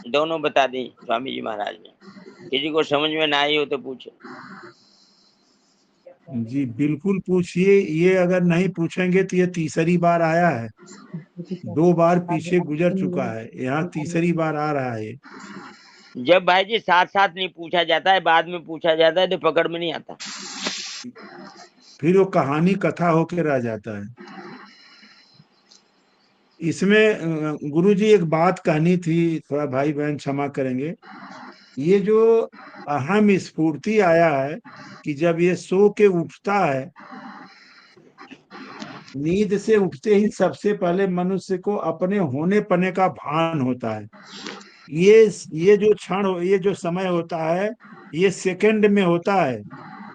दोनों बता दी स्वामी जी महाराज ने। किसी को समझ में ना आई हो तो पूछे। जी बिल्कुल पूछिए। ये अगर नहीं पूछेंगे तो ये तीसरी बार आया है, 2 बार पीछे गुजर चुका है, यहाँ तीसरी बार आ रहा है। जब भाई जी साथ साथ नहीं पूछा जाता है, बाद में पूछा जाता है तो पकड़ में नहीं आता, फिर वो कहानी कथा होके रह जाता है। इसमें गुरुजी एक बात कहनी थी, थोड़ा भाई बहन क्षमा करेंगे। ये जो अहम स्फूर्ति आया है कि जब ये सो के उठता है, नींद से उठते ही सबसे पहले मनुष्य को अपने होने पने का भान होता है। ये जो क्षण, ये जो समय होता है, ये सेकंड में होता है।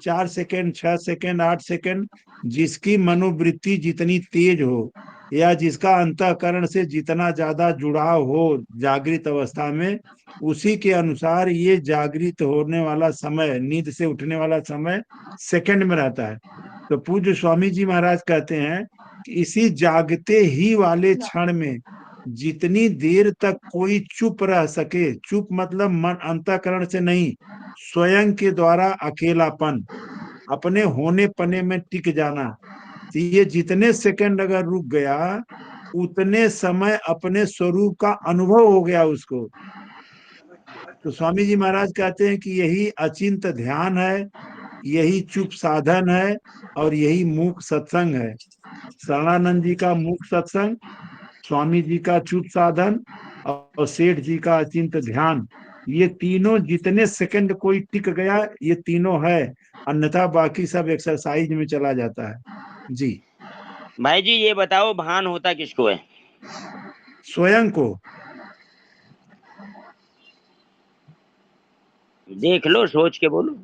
4 सेकंड, 6 सेकंड, 8 सेकंड, जिसकी मनोवृत्ति जितनी तेज हो या जिसका अंतःकरण से जितना ज्यादा जुड़ाव हो जागृत अवस्था में, उसी के अनुसार ये जागृत होने वाला समय, नींद से उठने वाला समय सेकंड में रहता है। तो पूज्य स्वामी जी महाराज कहते हैं कि इसी जागते ही वाले क्षण में जितनी देर तक कोई चुप रह सके, चुप मतलब मन अंतःकरण से नहीं, स्वयं के द्वारा अकेलापन, अपने होने पने में टिक जाना, तो ये जितने सेकंड अगर रुक गया, उतने समय अपने स्वरूप का अनुभव हो गया उसको। तो स्वामी जी महाराज कहते हैं कि यही अचिंत ध्यान है, यही चुप साधन है और यही मूक सत्संग है। शरणानंद जी का मूक सत्संग, स्वामी जी का चुप साधन और सेठ जी का अचिंत ध्यान, ये तीनों जितने सेकंड कोई टिक गया, ये तीनों है, अन्यथा बाकी सब एक्सरसाइज में चला जाता है। जी भाई जी ये बताओ भान होता किसको है? स्वयं को। देख लो, सोच के बोलो।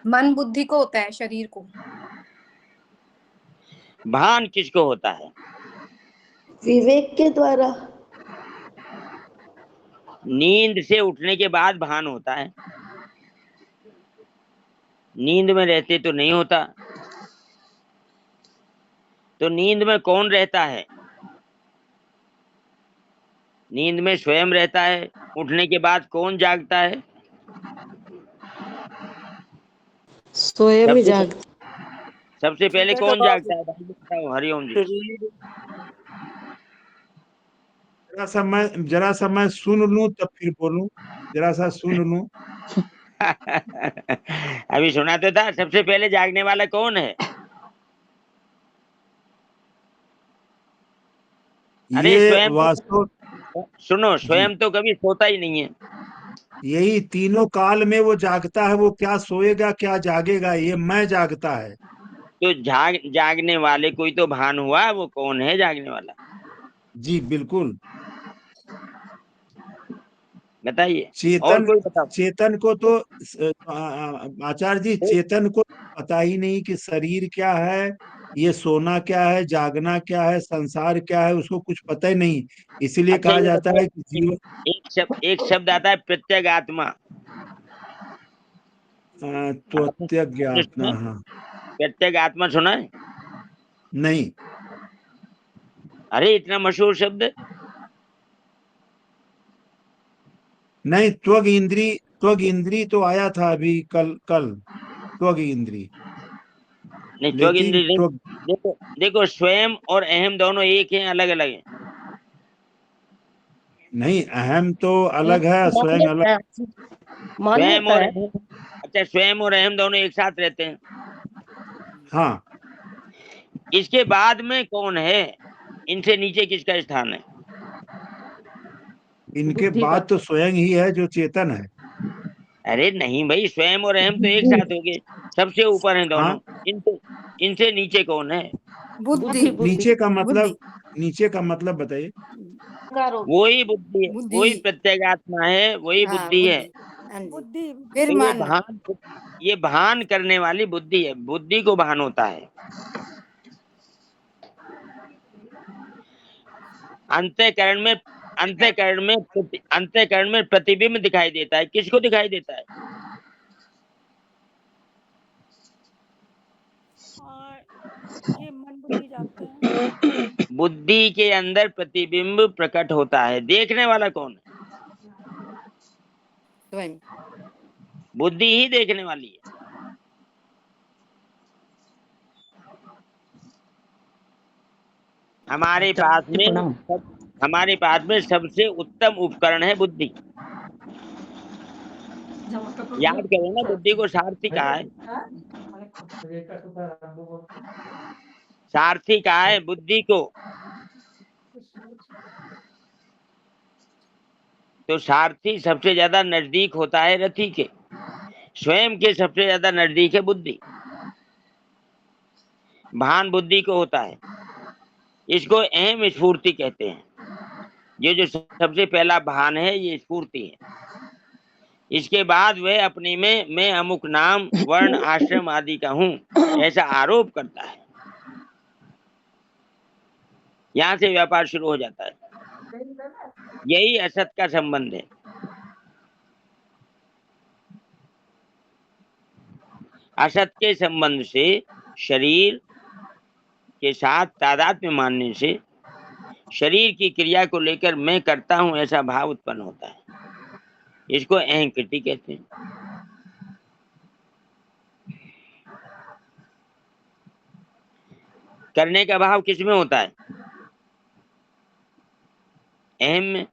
मन बुद्धि को होता है, शरीर को। भान किसको होता है? विवेक के द्वारा। नींद से उठने के बाद भान होता है, नींद में रहते तो नहीं होता। तो नींद में कौन रहता है? नींद में स्वयं रहता है। उठने के बाद कौन जागता है? स्वयं ही जाग सबसे पहले कौन जागता है? भाई बताओ, हरिओम जी। जरा सा मैं सुन लूं तब फिर बोलूं, जरा सा सुन लूं। अभी सुना तो था। सबसे पहले जागने वाला कौन है? अरे ये स्वयं वास्तव, सुनो, जी, स्वयं तो कभी सोता ही नहीं है। यही तीनों काल में वो जागता है। वो क्या सोएगा क्या जागेगा, ये मैं जागता है। तो जागने वाले कोई तो भान हुआ, वो कौन है जागने वाला? जी बिल्कुल। बताइए, और चेतन, कोई बताओ। चेतन को तो आचार्य जी, चेतन को पता ही नहीं कि शरीर क्या है, ये सोना क्या है, जागना क्या है, संसार क्या है, उसको कुछ पता ही नहीं। इसीलिए अच्छा कहा ये जाता बताओ, है कि जीवन, एक शब्द आता है प्रत्यगात्मा। त्वत्यज्ञात्मा। हाँ, प्रत्यगात्मा सुना है? नहीं अरे इतना मशहूर शब्द। नहीं, त्वग इंद्री तो आया था अभी कल कल, त्वग इंद्री। नहीं, त्वग लेकिन इंद्रिय नहीं। त्वग, देखो देखो, स्वयं और अहम दोनों एक हैं, अलग अलग हैं। नहीं, अहम तो अलग है, स्वयं अलग। स्वयं मान्यता और है। अहम, अच्छा, स्वयं और अहम दोनों एक साथ रहते हैं। हाँ, इसके बाद में कौन है? इनसे नीचे किसका स्थान है? इनके बुद्धि का। बाद तो स्वयं ही है जो चेतन है। अरे नहीं भाई, स्वयं और अहम तो एक साथ हो गए, सबसे ऊपर हैं हाँ, दोनों। इनसे इनसे नीचे कौन है? बुद्धि। बुद्धि। नीचे का बुद्धि। मतलब, नीचे का मतलब बताइए। वही बुद्धि है, बुद्धि। वही प्रत्यगात्मा है, वही हाँ, बुद्धि है। हाँ जी। बुद्धि फिर तो मन। ये भान करने वाली बुद्धि है, बुद्धि को भान होता है। अंतःकरण में प्रतिबिंब दिखाई देता है। किसको दिखाई देता है? ये मन बुद्धि जानते हैं। बुद्धि के अंदर प्रतिबिंब प्रकट होता है। देखने वाला कौन है? स्वयं। बुद्धि ही देखने वाली है। हमारे पास में सबसे उत्तम उपकरण है बुद्धि। याद करो ना, बुद्धि को सारथी कहा है। सारथी कहा है बुद्धि को। तो सारथी सबसे ज्यादा नजदीक होता है रथी के। स्वयं के सबसे ज्यादा नजदीक है बुद्धि। भान बुद्धि को होता है। इसको अहम स्फूर्ति कहते हैं। ये जो सबसे पहला भान है, ये स्फूर्ति है। इसके बाद वह अपने में मैं अमुक नाम, वर्ण, आश्रम आदि का हूं, ऐसा आरोप करता है। यहाँ से व्यापार शुरू हो जाता है। यही असत का संबंध है। असत के संबंध से, शरीर के साथ तादात्म्य मानने से, शरीर की क्रिया को लेकर मैं करता हूं ऐसा भाव उत्पन्न होता है। इसको अहंकृति कहते हैं। करने का भाव किसमें होता है? अहम में।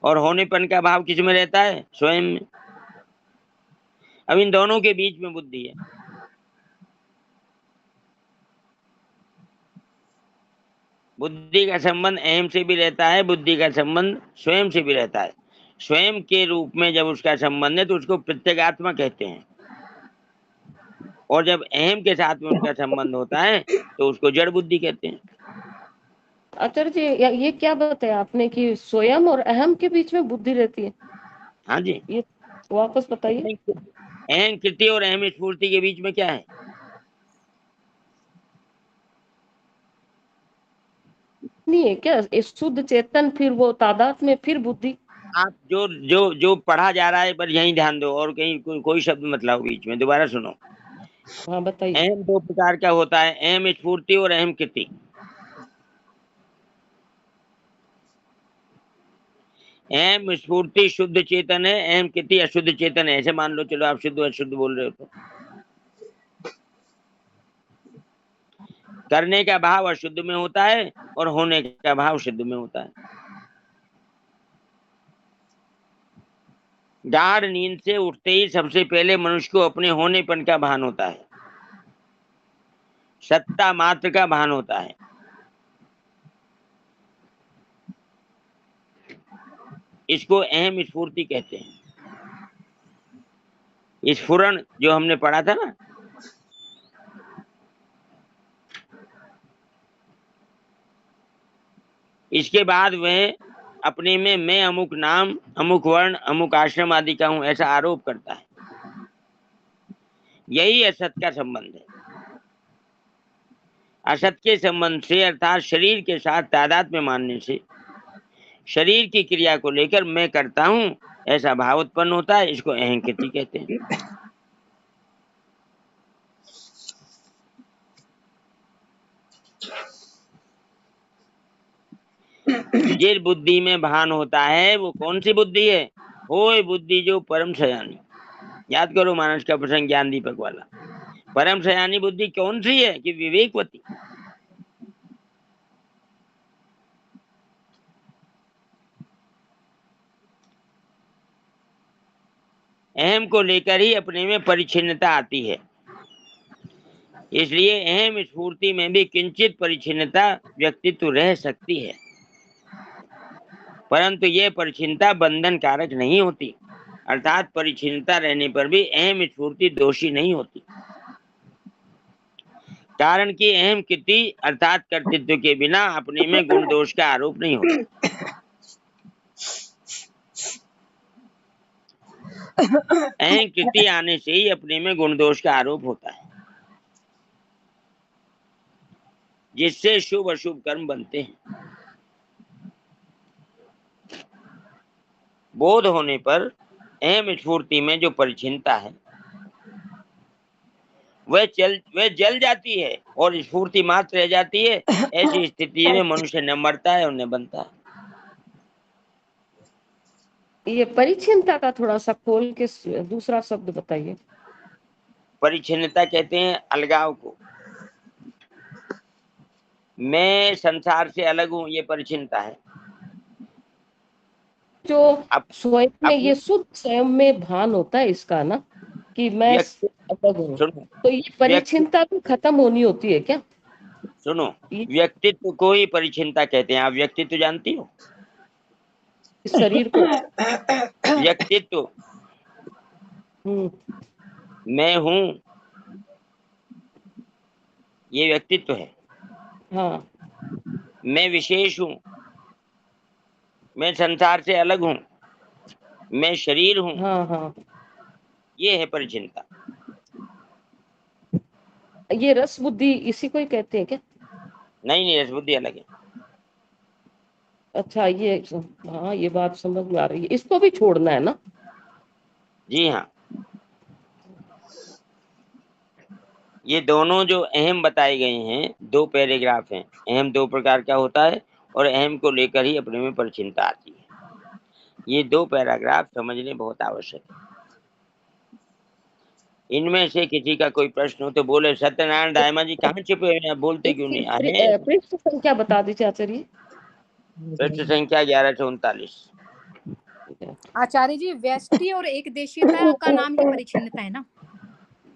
और होनेपन का भाव किसमें रहता है? स्वयं में। अब इन दोनों के बीच में बुद्धि है। बुद्धि का संबंध अहम से भी रहता है, बुद्धि का संबंध स्वयं से भी रहता है। स्वयं के रूप में जब उसका संबंध है तो उसको प्रत्यगात्मा कहते हैं, और जब अहम के साथ में उसका संबंध होता है तो उसको जड़ बुद्धि कहते हैं। आचार्य जी ये क्या बताया आपने कि स्वयं और अहम के बीच में बुद्धि रहती है? हाँ जी, ये वापस बताइए। अहम कृति और अहम स्फूर्ति के बीच में क्या है? नहीं है क्या ये शुद्ध चेतन, फिर वो तादाद में, फिर बुद्धि? आप जो जो जो पढ़ा जा रहा है पर यहीं ध्यान दो, और कहीं कोई शब्द मत लाओ बीच में। दोबारा सुनो। हाँ बताइए। अहम दो प्रकार का होता है, अहम स्फूर्ति और अहम कृति। अहम स्फूर्ति शुद्ध चेतन है, अहम कृति अशुद्ध चेतन है। ऐसे मान लो, चलो आप शुद्ध अशुद्ध बोल रहे हो तो। करने का भाव अशुद्ध में होता है और होने का भाव शुद्ध में होता है। गाढ़ नींद से उठते ही सबसे पहले मनुष्य को अपने होनेपन का भान होता है, सत्ता मात्र का भान होता है। इसको अहम स्फूर्ति कहते हैं। स्फुरण जो हमने पढ़ा था ना, इसके बाद वह अपने में मैं अमुक नाम, अमुक वर्ण, अमुक आश्रम आदि का हूं, ऐसा आरोप करता है। यही असत का संबंध है। असत के संबंध से, अर्थात शरीर के साथ तादाद में मानने से, शरीर की क्रिया को लेकर मैं करता हूं ऐसा भाव उत्पन्न होता है। इसको अहंकृति कहते हैं। जिस बुद्धि में भान होता है वो कौन सी बुद्धि है? होय बुद्धि जो परम शयानी। याद करो मानस का प्रसंग ज्ञान दीपक वाला। परम शयानी बुद्धि कौन सी है? कि विवेकवती। अहम को लेकर ही अपने में परिच्छिन्नता आती है। इसलिए अहम स्फूर्ति में भी किंचित परिच्छिन्नता व्यक्तित्व रह सकती है, परंतु यह परिच्छिन्नता बंधन कारक नहीं होती। अर्थात परिच्छिन्नता रहने पर भी अहम स्फूर्ति दोषी नहीं होती, कारण कि अहम कृति अर्थात कर्तृत्व के बिना अपने में गुण दोष का आरोप नहीं होता। अहम कृति आने से ही अपने में गुण दोष का आरोप होता है, जिससे शुभ अशुभ कर्म बनते हैं। बोध होने पर अहम स्फूर्ति में जो परिच्छिन्नता है वह जल जाती है और स्फूर्ति मात्र रह जाती है। ऐसी स्थिति में मनुष्य न मरता है और न बनता है। ये परिच्छिन्नता का थोड़ा सा खोल के दूसरा शब्द बताइए। परिच्छिन्नता कहते हैं अलगाव को। मैं संसार से अलग हूं, ये परिच्छिन्नता है। जो स्वयं में ये शुद्ध स्वयं में भान होता है इसका ना, कि मैं अलग हूँ, तो ये परिच्छिन्नता भी खत्म होनी होती है क्या? सुनो, व्यक्तित्व को ही परिच्छिन्नता कहते हैं। आप व्यक्तित्व जानती हो? शरीर को व्यक्तित्व, मैं हूं, ये व्यक्तित्व है। हाँ। मैं विशेष हूं, मैं संसार से अलग हूं, मैं शरीर हूं। हाँ हाँ, ये है परिच्छिन्नता। ये रस बुद्धि इसी को ही कहते हैं क्या? नहीं, रस बुद्धि अलग है। अच्छा, ये हाँ, ये बात समझ में आ रही है। इसको भी छोड़ना है ना? जी हाँ, ये दोनों जो अहम बताए गए हैं, 2 पैराग्राफ हैं। अहम 2 प्रकार का होता है और अहम को लेकर ही अपने में परिच्छिन्नता आती है। ये 2 पैराग्राफ समझने बहुत आवश्यक है। इनमें से किसी का कोई प्रश्न हो तो बोले। सत्यनारायण दायमा जी कहाँ छिपे हुए हैं? बोलते क्यों नहीं? आए। पृष्ठ संख्या बता दीजिए आचार्य। पृष्ठ संख्या 1139। आचार्य जी, व्यष्टि और एक देशीयता का नाम ही परिच्छिन्नता है ना?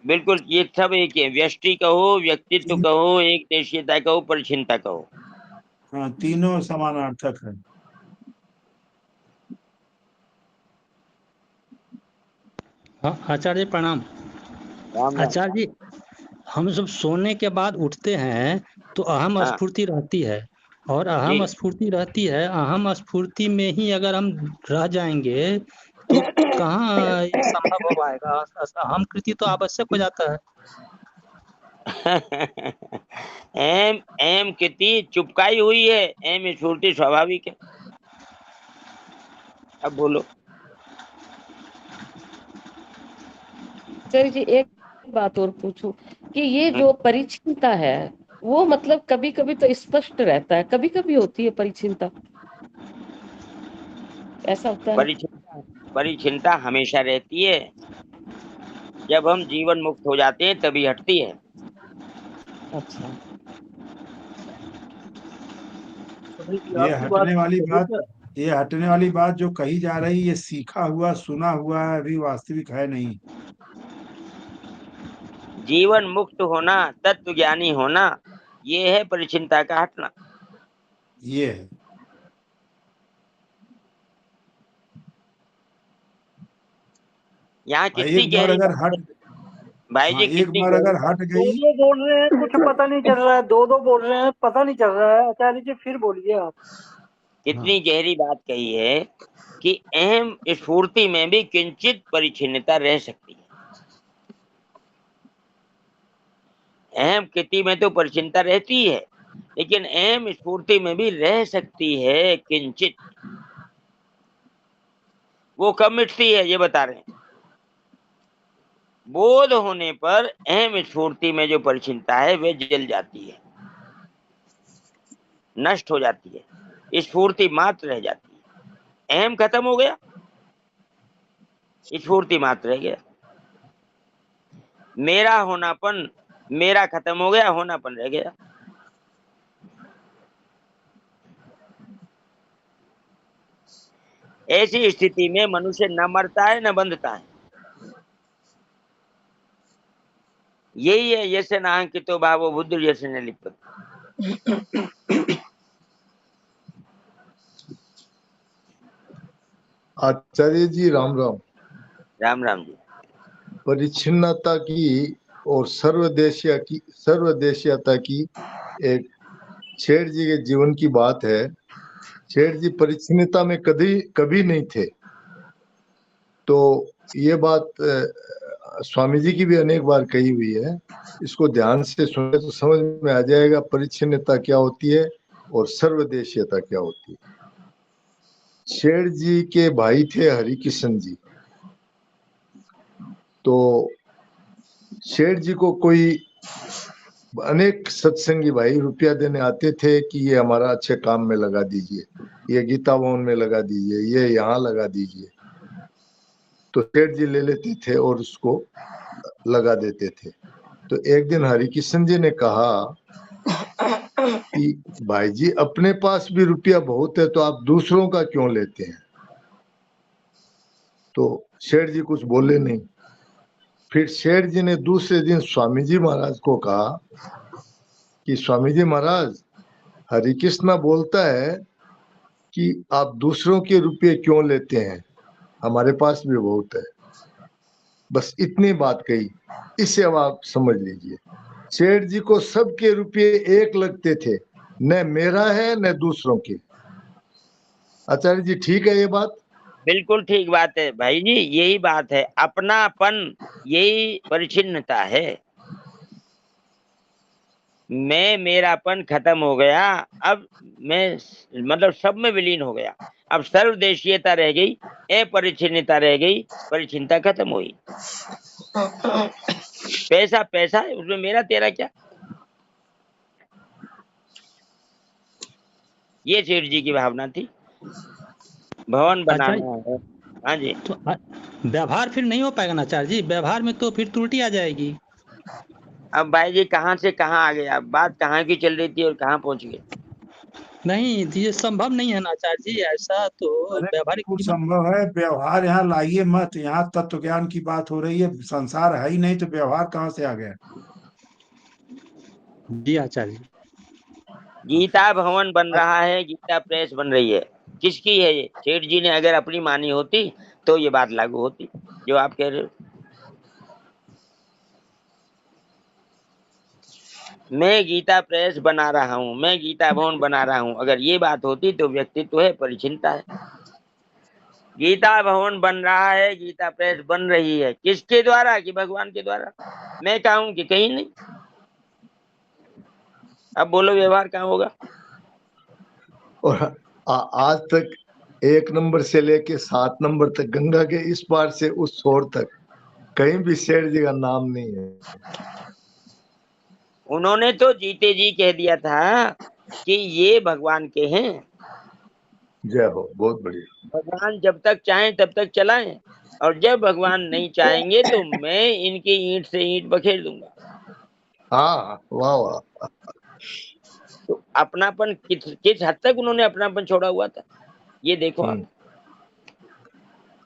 बिल्कुल, ये सब एक है। व्यष्टि कहो, व्यक्तित्व कहो, एक देशीयता कहो, परिच्छिन्नता कहो। हाँ, तीनों समानार्थक है। हाँ आचार्य प्रणाम। आचार्य जी, हम जब सोने के बाद उठते हैं तो अहम स्फूर्ति रहती है, और अहम स्फूर्ति रहती है, अहम स्फूर्ति में ही अगर हम रह जाएंगे तो कहाँ ये संभव हो पाएगा। अहम कृति तो आवश्यक हो जाता है। एम एम कितनी चुपकाई हुई है, एम स्फूर्ति स्वाभाविक है। अब बोलो। सर जी एक बात और पूछूं कि ये जो परिचिनता है वो मतलब कभी कभी तो स्पष्ट रहता है, कभी कभी होती है परिचिनता, ऐसा होता है। परिचिनता हमेशा रहती है, जब हम जीवन मुक्त हो जाते हैं तभी हटती है। अच्छा, ये हटने वाली बात जो कही जा रही, ये सीखा हुआ सुना हुआ है, अभी वास्तविक है नहीं। जीवन मुक्त होना, तत्व ज्ञानी होना, ये है परिचिनता का हटना। ये है यहाँ कितनी एक बार गहरी अगर हट भाई जी, एक बार अगर हट गई, दो बोल रहे हैं, कुछ पता नहीं चल रहा है, दो बोल रहे हैं, पता नहीं चल रहा है। आचार्य जी फिर बोलिए आप। कितनी गहरी बात कही है कि अहम स्फूर्ति में भी किंचित परिच्छिन्नता रह सकती है। अहम कृति में तो परिच्छिन्नता रहती है, लेकिन अहम स्फूर्ति में भी रह सकती है किंचित। वो कब मिटती है ये बता रहे हैं। बोध होने पर अहम स्फूर्ति में जो परिच्छिन्नता है वे जल जाती है, नष्ट हो जाती है, स्फूर्ति मात्र रह जाती है। अहम खत्म हो गया, स्फूर्ति मात्र रह गया। मेरा होनापन, मेरा खत्म हो गया, होनापन रह गया। ऐसी स्थिति में मनुष्य न मरता है न बंधता है। यही है यसे नाहंकितो भावो बुद्ध यसे न लिप्यते। आचार्य जी राम राम। राम राम जी। परिच्छिन्नता की और सर्वदेशीयता की एक शेर जी के जीवन की बात है। शेर जी परिच्छिन्नता में कभी नहीं थे। तो ये बात स्वामी जी की भी अनेक बार कही हुई है। इसको ध्यान से सुने तो समझ में आ जाएगा परिच्छिन्नता क्या होती है और सर्वदेशीयता क्या होती है। शेर जी के भाई थे हरिकिशन जी। तो शेर जी को कोई अनेक सत्संगी भाई रुपया देने आते थे कि ये हमारा अच्छे काम में लगा दीजिए, ये गीता भवन में लगा दीजिए, ये यहाँ लगा दीजिए। तो शेर जी ले लेते थे और उसको लगा देते थे। तो एक दिन हरिकिशन जी ने कहा कि भाई जी अपने पास भी रुपया बहुत है तो आप दूसरों का क्यों लेते हैं। तो शेर जी कुछ बोले नहीं। फिर शेर जी ने दूसरे दिन स्वामी जी महाराज को कहा कि स्वामी जी महाराज हरिकृष्णा बोलता है कि आप दूसरों के रुपये क्यों लेते हैं, हमारे पास भी बहुत है। बस इतनी बात कही। इसे अब आप समझ लीजिए। शेर जी को सबके रुपये एक लगते थे, न मेरा है न दूसरों के। आचार्य जी ठीक है ये बात? बिल्कुल ठीक बात है भाई जी, यही बात है। अपनापन, यही परिच्छिन्नता है। मैं मेरापन खत्म हो गया, अब मैं मतलब सब में विलीन हो गया। अब सर्वदेशीयता रह गई, अपरिच्छिन्नता रह गई, परिच्छिन्नता खत्म हुई। पैसा पैसा है, उसमें मेरा तेरा क्या। ये सेठ जी की भावना थी। भवन बनाना है। हाँ जी। तो व्यवहार फिर नहीं हो पाएगा ना आचार्य जी, व्यवहार में तो फिर त्रुटि आ जाएगी। अब भाई जी कहाँ से कहाँ आ गया, बात कहाँ की चल रही थी और कहाँ पहुंच गए। नहीं ये संभव नहीं है ना आचार्य जी, ऐसा तो व्यवहारिक कुछ संभव है। व्यवहार यहाँ लाइए मत, यहाँ तत्व ज्ञान की बात हो रही है। संसार है ही नहीं तो व्यवहार कहाँ से आ गया। जी आचार्य जी। गीता भवन बन रहा है, गीता प्रेस बन रही है, किसकी है ये। सेठ जी ने अगर अपनी मानी होती तो ये बात लागू होती जो आप कह रहे हो। मैं गीता प्रेस बना रहा हूँ, मैं गीता भवन बना रहा हूँ, अगर ये बात होती तो व्यक्तित्व है, परिचिनता है। गीता भवन बन रहा है, गीता प्रेस बन रही है, किसके द्वारा? कि भगवान के द्वारा। मैं कहूँ कि कहीं नहीं। अब बोलो व्यवहार कहाँ होगा? और आज तक 1 नंबर से लेके 7 नंबर तक, गंगा के इस पार से उस छोर तक, कहीं भी सेठ जी का नाम नहीं है। उन्होंने तो जीते जी कह दिया था कि ये भगवान के हैं। जय हो, बहुत बढ़िया। भगवान जब तक चाहें तब तक चलाएं, और जब भगवान नहीं चाहेंगे तो मैं इनकी ईंट से ईंट बखेर दूंगा। हाँ, वाह वाह। तो अपनापन किस हद तक उन्होंने अपनापन छोड़ा हुआ था, ये देखो आप।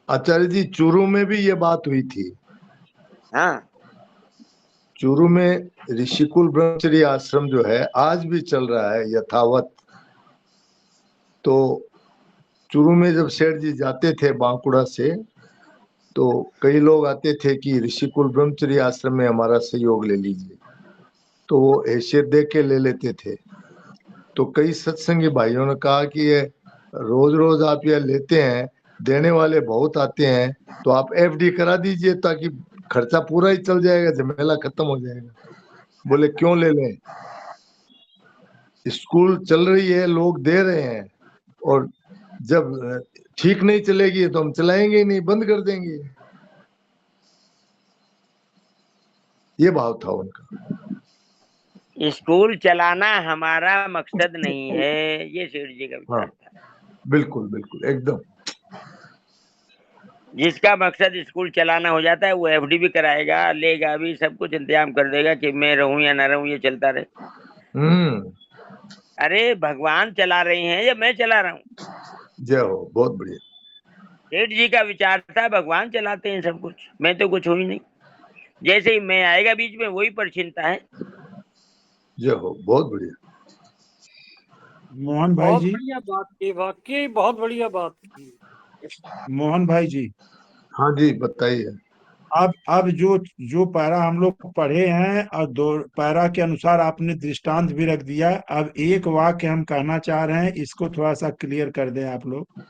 आचार्य जी, चूरू में भी ये बात हुई थी। हाँ, चूरू में ऋषिकुल ब्रह्मचर्य आश्रम जो है आज भी चल रहा है यथावत। तो चूरू में जब सेठ जी जाते थे बांकुड़ा से, तो कई लोग आते थे कि ऋषिकुल ब्रह्मचर्य आश्रम में हमारा सहयोग ले लीजिए, तो वो हैसियत दे के ले लेते थे। तो कई सत्संगी भाइयों ने कहा कि ये रोज रोज आप ये लेते हैं, देने वाले बहुत आते हैं, तो आप एफडी करा दीजिए ताकि खर्चा पूरा ही चल जाएगा, झमेला खत्म हो जाएगा। बोले क्यों ले लें, स्कूल चल रही है, लोग दे रहे हैं, और जब ठीक नहीं चलेगी तो हम चलाएंगे ही नहीं, बंद कर देंगे। ये भाव था उनका। स्कूल चलाना हमारा मकसद नहीं है, ये सेठ जी का विचार था। बिल्कुल बिल्कुल, एकदम। जिसका मकसद स्कूल चलाना हो जाता है वो एफडी भी कराएगा, लेगा भी, सब कुछ इंतजाम कर देगा कि मैं रहूं या ना रहूं, ये चलता रहे। अरे भगवान चला रहे हैं या मैं चला रहा हूँ? जय हो, बहुत बढ़िया। सेठ जी का विचार था भगवान चलाते हैं सब कुछ, मैं तो कुछ हो ही नहीं। जैसे ही मैं आएगा बीच में, वही परछिनता है। जय हो, बहुत बढ़िया। मोहन भाई जी, बढ़िया बात की, वाकई बहुत बढ़िया बात की। मोहन भाई जी। हाँ जी, बताइए। अब जो पैरा हम लोग पढ़े हैं और 2 पैरा के अनुसार आपने दृष्टांत भी रख दिया। अब एक वाक्य हम कहना चाह रहे हैं, इसको थोड़ा सा क्लियर कर दें आप लोग।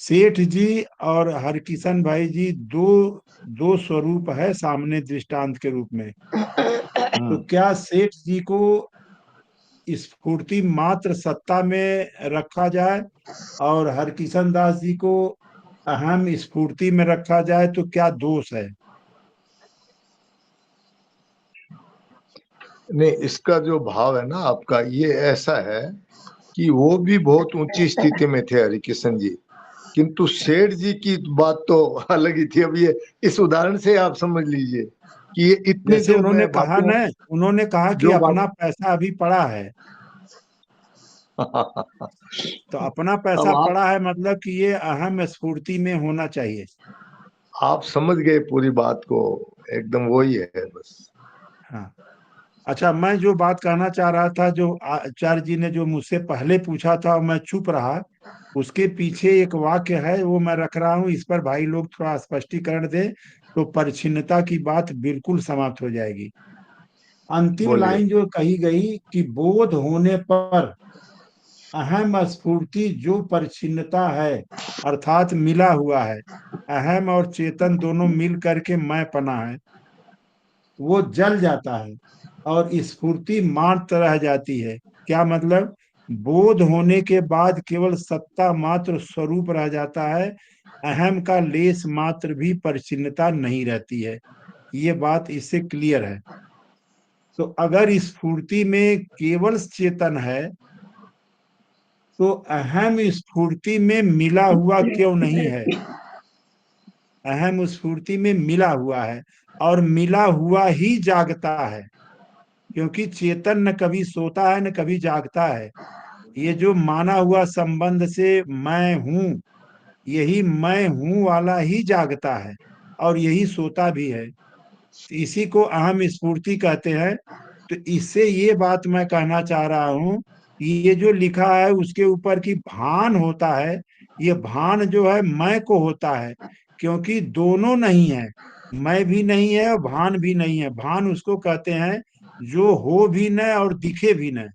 सेठ जी और हरकिशन भाई जी दो स्वरूप है सामने दृष्टांत के रूप में। तो क्या सेठ जी को स्फूर्ति मात्र सत्ता में रखा जाए और हरकिशन दास जी को अहम स्फूर्ति में रखा जाए, तो क्या दोष है? नहीं, इसका जो भाव है ना आपका, ये ऐसा है कि वो भी बहुत ऊंची स्थिति में थे हरिकिशन जी, किंतु सेठ जी की बात तो अलग ही थी। अब ये इस उदाहरण से आप समझ लीजिए कि ये इतने जैसे जो उन्होंने कहा ना, उन्होंने कहा कि अपना पैसा अभी पड़ा है। तो अपना पैसा पड़ा है मतलब कि ये अहम स्फूर्ति में होना चाहिए। आप समझ गए पूरी बात को, एकदम वही है बस। हाँ, अच्छा, मैं जो बात कहना चाह रहा था, जो आचार्य जी ने जो मुझसे पहले पूछा था और मैं चुप रहा, उसके पीछे एक वाक्य है, वो मैं रख रहा हूँ। इस पर भाई लोग थोड़ा स्पष्टीकरण दे तो परिच्छिन्नता की बात बिल्कुल समाप्त हो जाएगी। अंतिम लाइन जो कही गई कि बोध होने पर अहम स्फूर्ति जो परिच्छिन्नता है, अर्थात मिला हुआ है, अहम और चेतन दोनों मिल करके मैं पना है, वो जल जाता है और स्फूर्ति मात्र रह जाती है। क्या मतलब? बोध होने के बाद केवल सत्ता मात्र स्वरूप रह जाता है, अहम का लेस मात्र भी परिच्छिन्नता नहीं रहती है। ये बात इससे क्लियर है। तो अगर स्फूर्ति में केवल चेतन है तो अहम स्फूर्ति में मिला हुआ क्यों नहीं है? अहम स्फूर्ति में मिला हुआ है और मिला हुआ ही जागता है, क्योंकि चेतन न कभी सोता है न कभी जागता है। ये जो माना हुआ संबंध से मैं हूं, यही मैं हूं वाला ही जागता है और यही सोता भी है। इसी को अहम स्फूर्ति कहते हैं। तो इससे ये बात मैं कहना चाह रहा हूं, ये जो लिखा है उसके ऊपर की भान होता है, ये भान जो है मैं को होता है, क्योंकि दोनों नहीं है, मैं भी नहीं है और भान भी नहीं है। भान उसको कहते हैं जो हो भी न और दिखे भी न,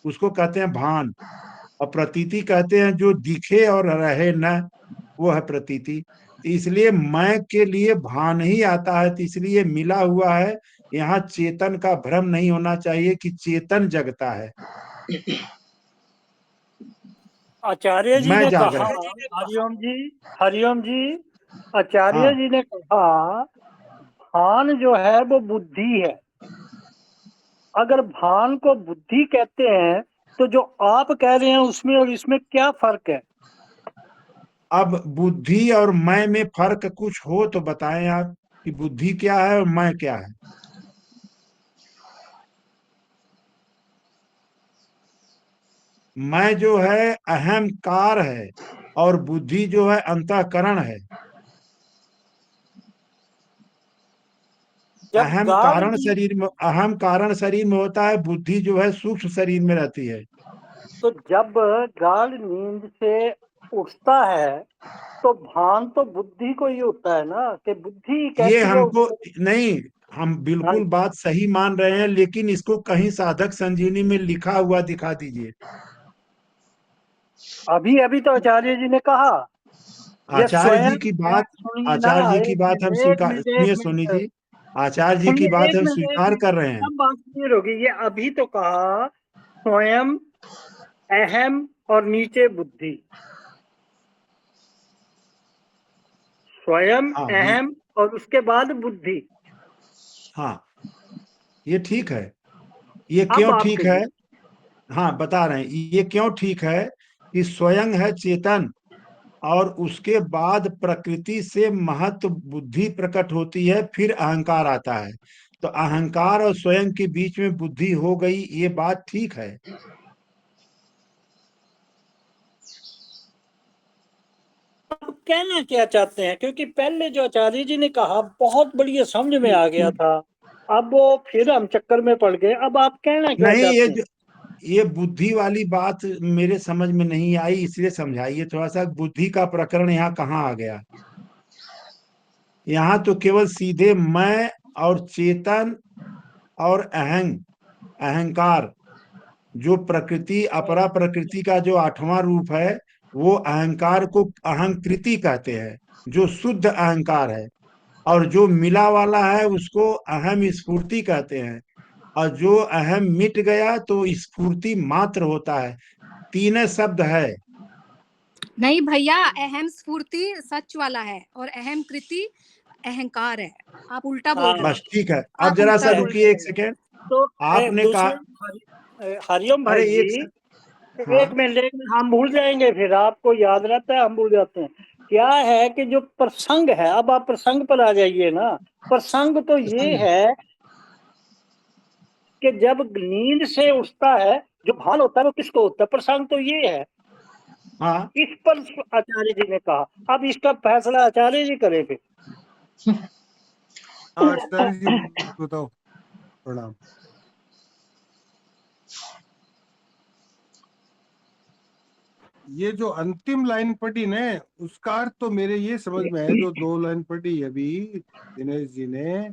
उसको कहते हैं भान। और प्रतीति कहते हैं जो दिखे और रहे न, वो है प्रतीति। तो इसलिए मैं के लिए भान ही आता है, तो इसलिए मिला हुआ है। यहाँ चेतन का भ्रम नहीं होना चाहिए कि चेतन जगता है, आचार्य जी मैं ने जाग कहा, रहा। हरिओम जी, आचार्य हाँ, जी ने कहा भान जो है वो बुद्धि है। अगर भान को बुद्धि कहते हैं तो जो आप कह रहे हैं उसमें और इसमें क्या फर्क है? अब बुद्धि और मैं में फर्क कुछ हो तो बताएं आप कि बुद्धि क्या है और मैं क्या है। मैं जो है अहंकार है और बुद्धि जो है अंतःकरण है। जब अहम गाल कारण शरीर में, अहम कारण शरीर में होता है, बुद्धि जो है सूक्ष्म शरीर में रहती है। तो जब गाल नींद से उठता है तो भान तो बुद्धि को ही होता है ना, कि बुद्धि ये कहती है हमको उसको। नहीं, हम हाँ, बिल्कुल बात सही मान रहे हैं, लेकिन इसको कहीं साधक संजीवनी में लिखा हुआ दिखा दीजिए। अभी अभी तो आचार्य जी ने कहा ये आचार्य जी स्वयं की बात, सुनिए ना, आचार्य जी की एक बात हम मिनट एक स्वीकार, मिनट एक सुनिए सोनी मिनट जी, आचार्य जी की सुनिए, बात हम एक स्वीकार मिनट कर रहे हैं। सब बात क्लियर होगी। ये अभी तो कहा स्वयं, अहम और नीचे बुद्धि। स्वयं, हाँ अहम और उसके बाद बुद्धि। हाँ, ये ठीक है। ये अब क्यों आप ठीक है? कहिए। हाँ, बता रहे हैं ये क्यों ठीक है। कि स्वयं है चेतन, और उसके बाद प्रकृति से महत्व बुद्धि प्रकट होती है, फिर अहंकार आता है। तो अहंकार और स्वयं के बीच में बुद्धि हो गई, ये बात ठीक है। आप कहना क्या चाहते हैं? क्योंकि पहले जो आचार्य जी ने कहा बहुत बढ़िया समझ में आ गया था, अब वो फिर हम चक्कर में पड़ गए। अब आप कहना क्या नहीं, चाहते हैं? ये बुद्धि वाली बात मेरे समझ में नहीं आई, इसलिए समझाइए थोड़ा सा। बुद्धि का प्रकरण यहाँ कहाँ आ गया? यहाँ तो केवल सीधे मैं और चेतन और अहंकार, जो प्रकृति अपरा प्रकृति का जो 8वां रूप है, वो अहंकार को अहंकृति कहते हैं, जो शुद्ध अहंकार है। और जो मिला वाला है उसको अहम स्फूर्ति कहते हैं। और जो अहम मिट गया तो स्फूर्ति मात्र होता है। तीन शब्द है। नहीं भैया, अहम स्फूर्ति सच वाला है और अहम कृति अहंकार है। आप उल्टा बोल रहे हाँ, बस ठीक है, हो, अब आप जरा सा उल्टा बोल रहे रुकिए एक हो। सेकेंड। तो आपने कहा, दूसरे हरिओम भाई अरे जी, हाँ एक मिनट हम भूल जाएंगे, फिर आपको याद रहता है, हम भूल जाते हैं। क्या है कि जो प्रसंग है, अब आप प्रसंग पर आ जाइए ना। प्रसंग तो ये है कि जब नींद से उठता है, जो भान होता है वो किसको होता है? प्रसंग तो ये है। हाँ, इस पर आचार्य जी ने कहा, अब इसका फैसला आचार्य जी करे फिर। आचार्य जी बताओ। प्रणाम। ये जो अंतिम लाइन पढ़ी ना, उसका अर्थ तो मेरे ये समझ में है, जो 2 लाइन पढ़ी अभी दिनेश जी ने,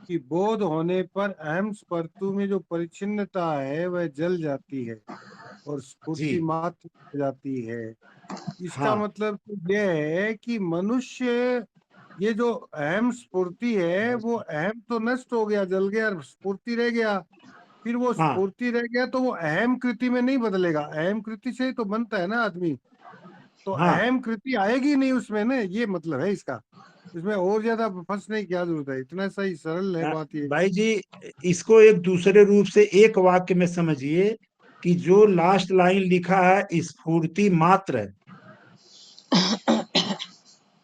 कि बोध होने पर अहम स्पर्तु में जो परिच्छिन्नता है वह जल जाती है और स्फूर्ति जी, मात्र हो जाती है। इसका हाँ मतलब तो यह है कि मनुष्य, ये जो अहम स्फूर्ति है वो अहम तो नष्ट हो गया, जल गया, स्फूर्ति रह गया। फिर वो हाँ स्फूर्ति रह गया तो वो अहम कृति में नहीं बदलेगा। अहम कृति से ही तो बनता है ना आदमी, तो हाँ। अहम कृति आएगी नहीं उसमें ना, ये मतलब है इसका। इसमें और ज्यादा फंसने की क्या जरूरत है, इतना सही सरल है बात ये। भाई जी, इसको एक दूसरे रूप से एक वाक्य में समझिए कि जो लास्ट लाइन लिखा है स्फूर्ति मात्र,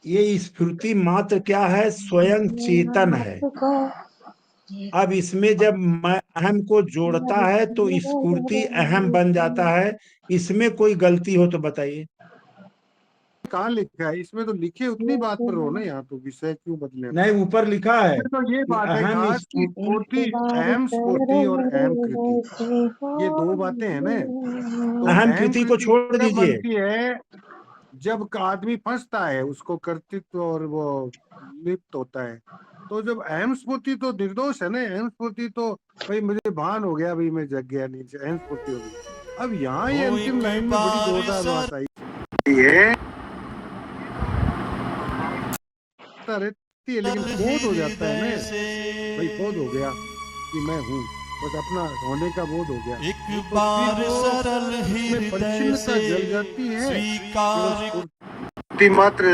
ये स्फूर्ति मात्र क्या है? स्वयं चेतन है। अब इसमें जब मैं अहम को जोड़ता है तो स्फूर्ति अहम बन जाता है। इसमें कोई गलती हो तो बताइए। कहाँ लिखा है? इसमें तो लिखे उतनी बात पर हो ना, यहाँ तो विषय क्यों बदले? नहीं, ऊपर लिखा है तो ये कि बात है अहम खास की स्फूर्ति, अहम स्फूर्ति और अहम कृति, ये 2 बातें हैं ना। तो अहम अहम कृति को कृति छोड़ तब दीजिए। बनती है जब का आदमी फंसता है उसको कर्तृत्व और वो लिप्त होता है। तो जब अहम स्फूर्ति तो निर्दोष है ना, अहम स्फूर्ति तो भाई मुझे भान हो गया, भाई मैं जग गया, नीचे अहम स्फूर्ति हो गई। अब यहाँ ये अंतिम लाइन में बड़ी जोरदार बात आई है, रहती है लेकिन बोध हो जाता है ना, भाई बोध हो गया कि मैं हूँ, बस अपना होने का बोध हो गया। एक बार सरल हृदय से जल जाती है, मात्र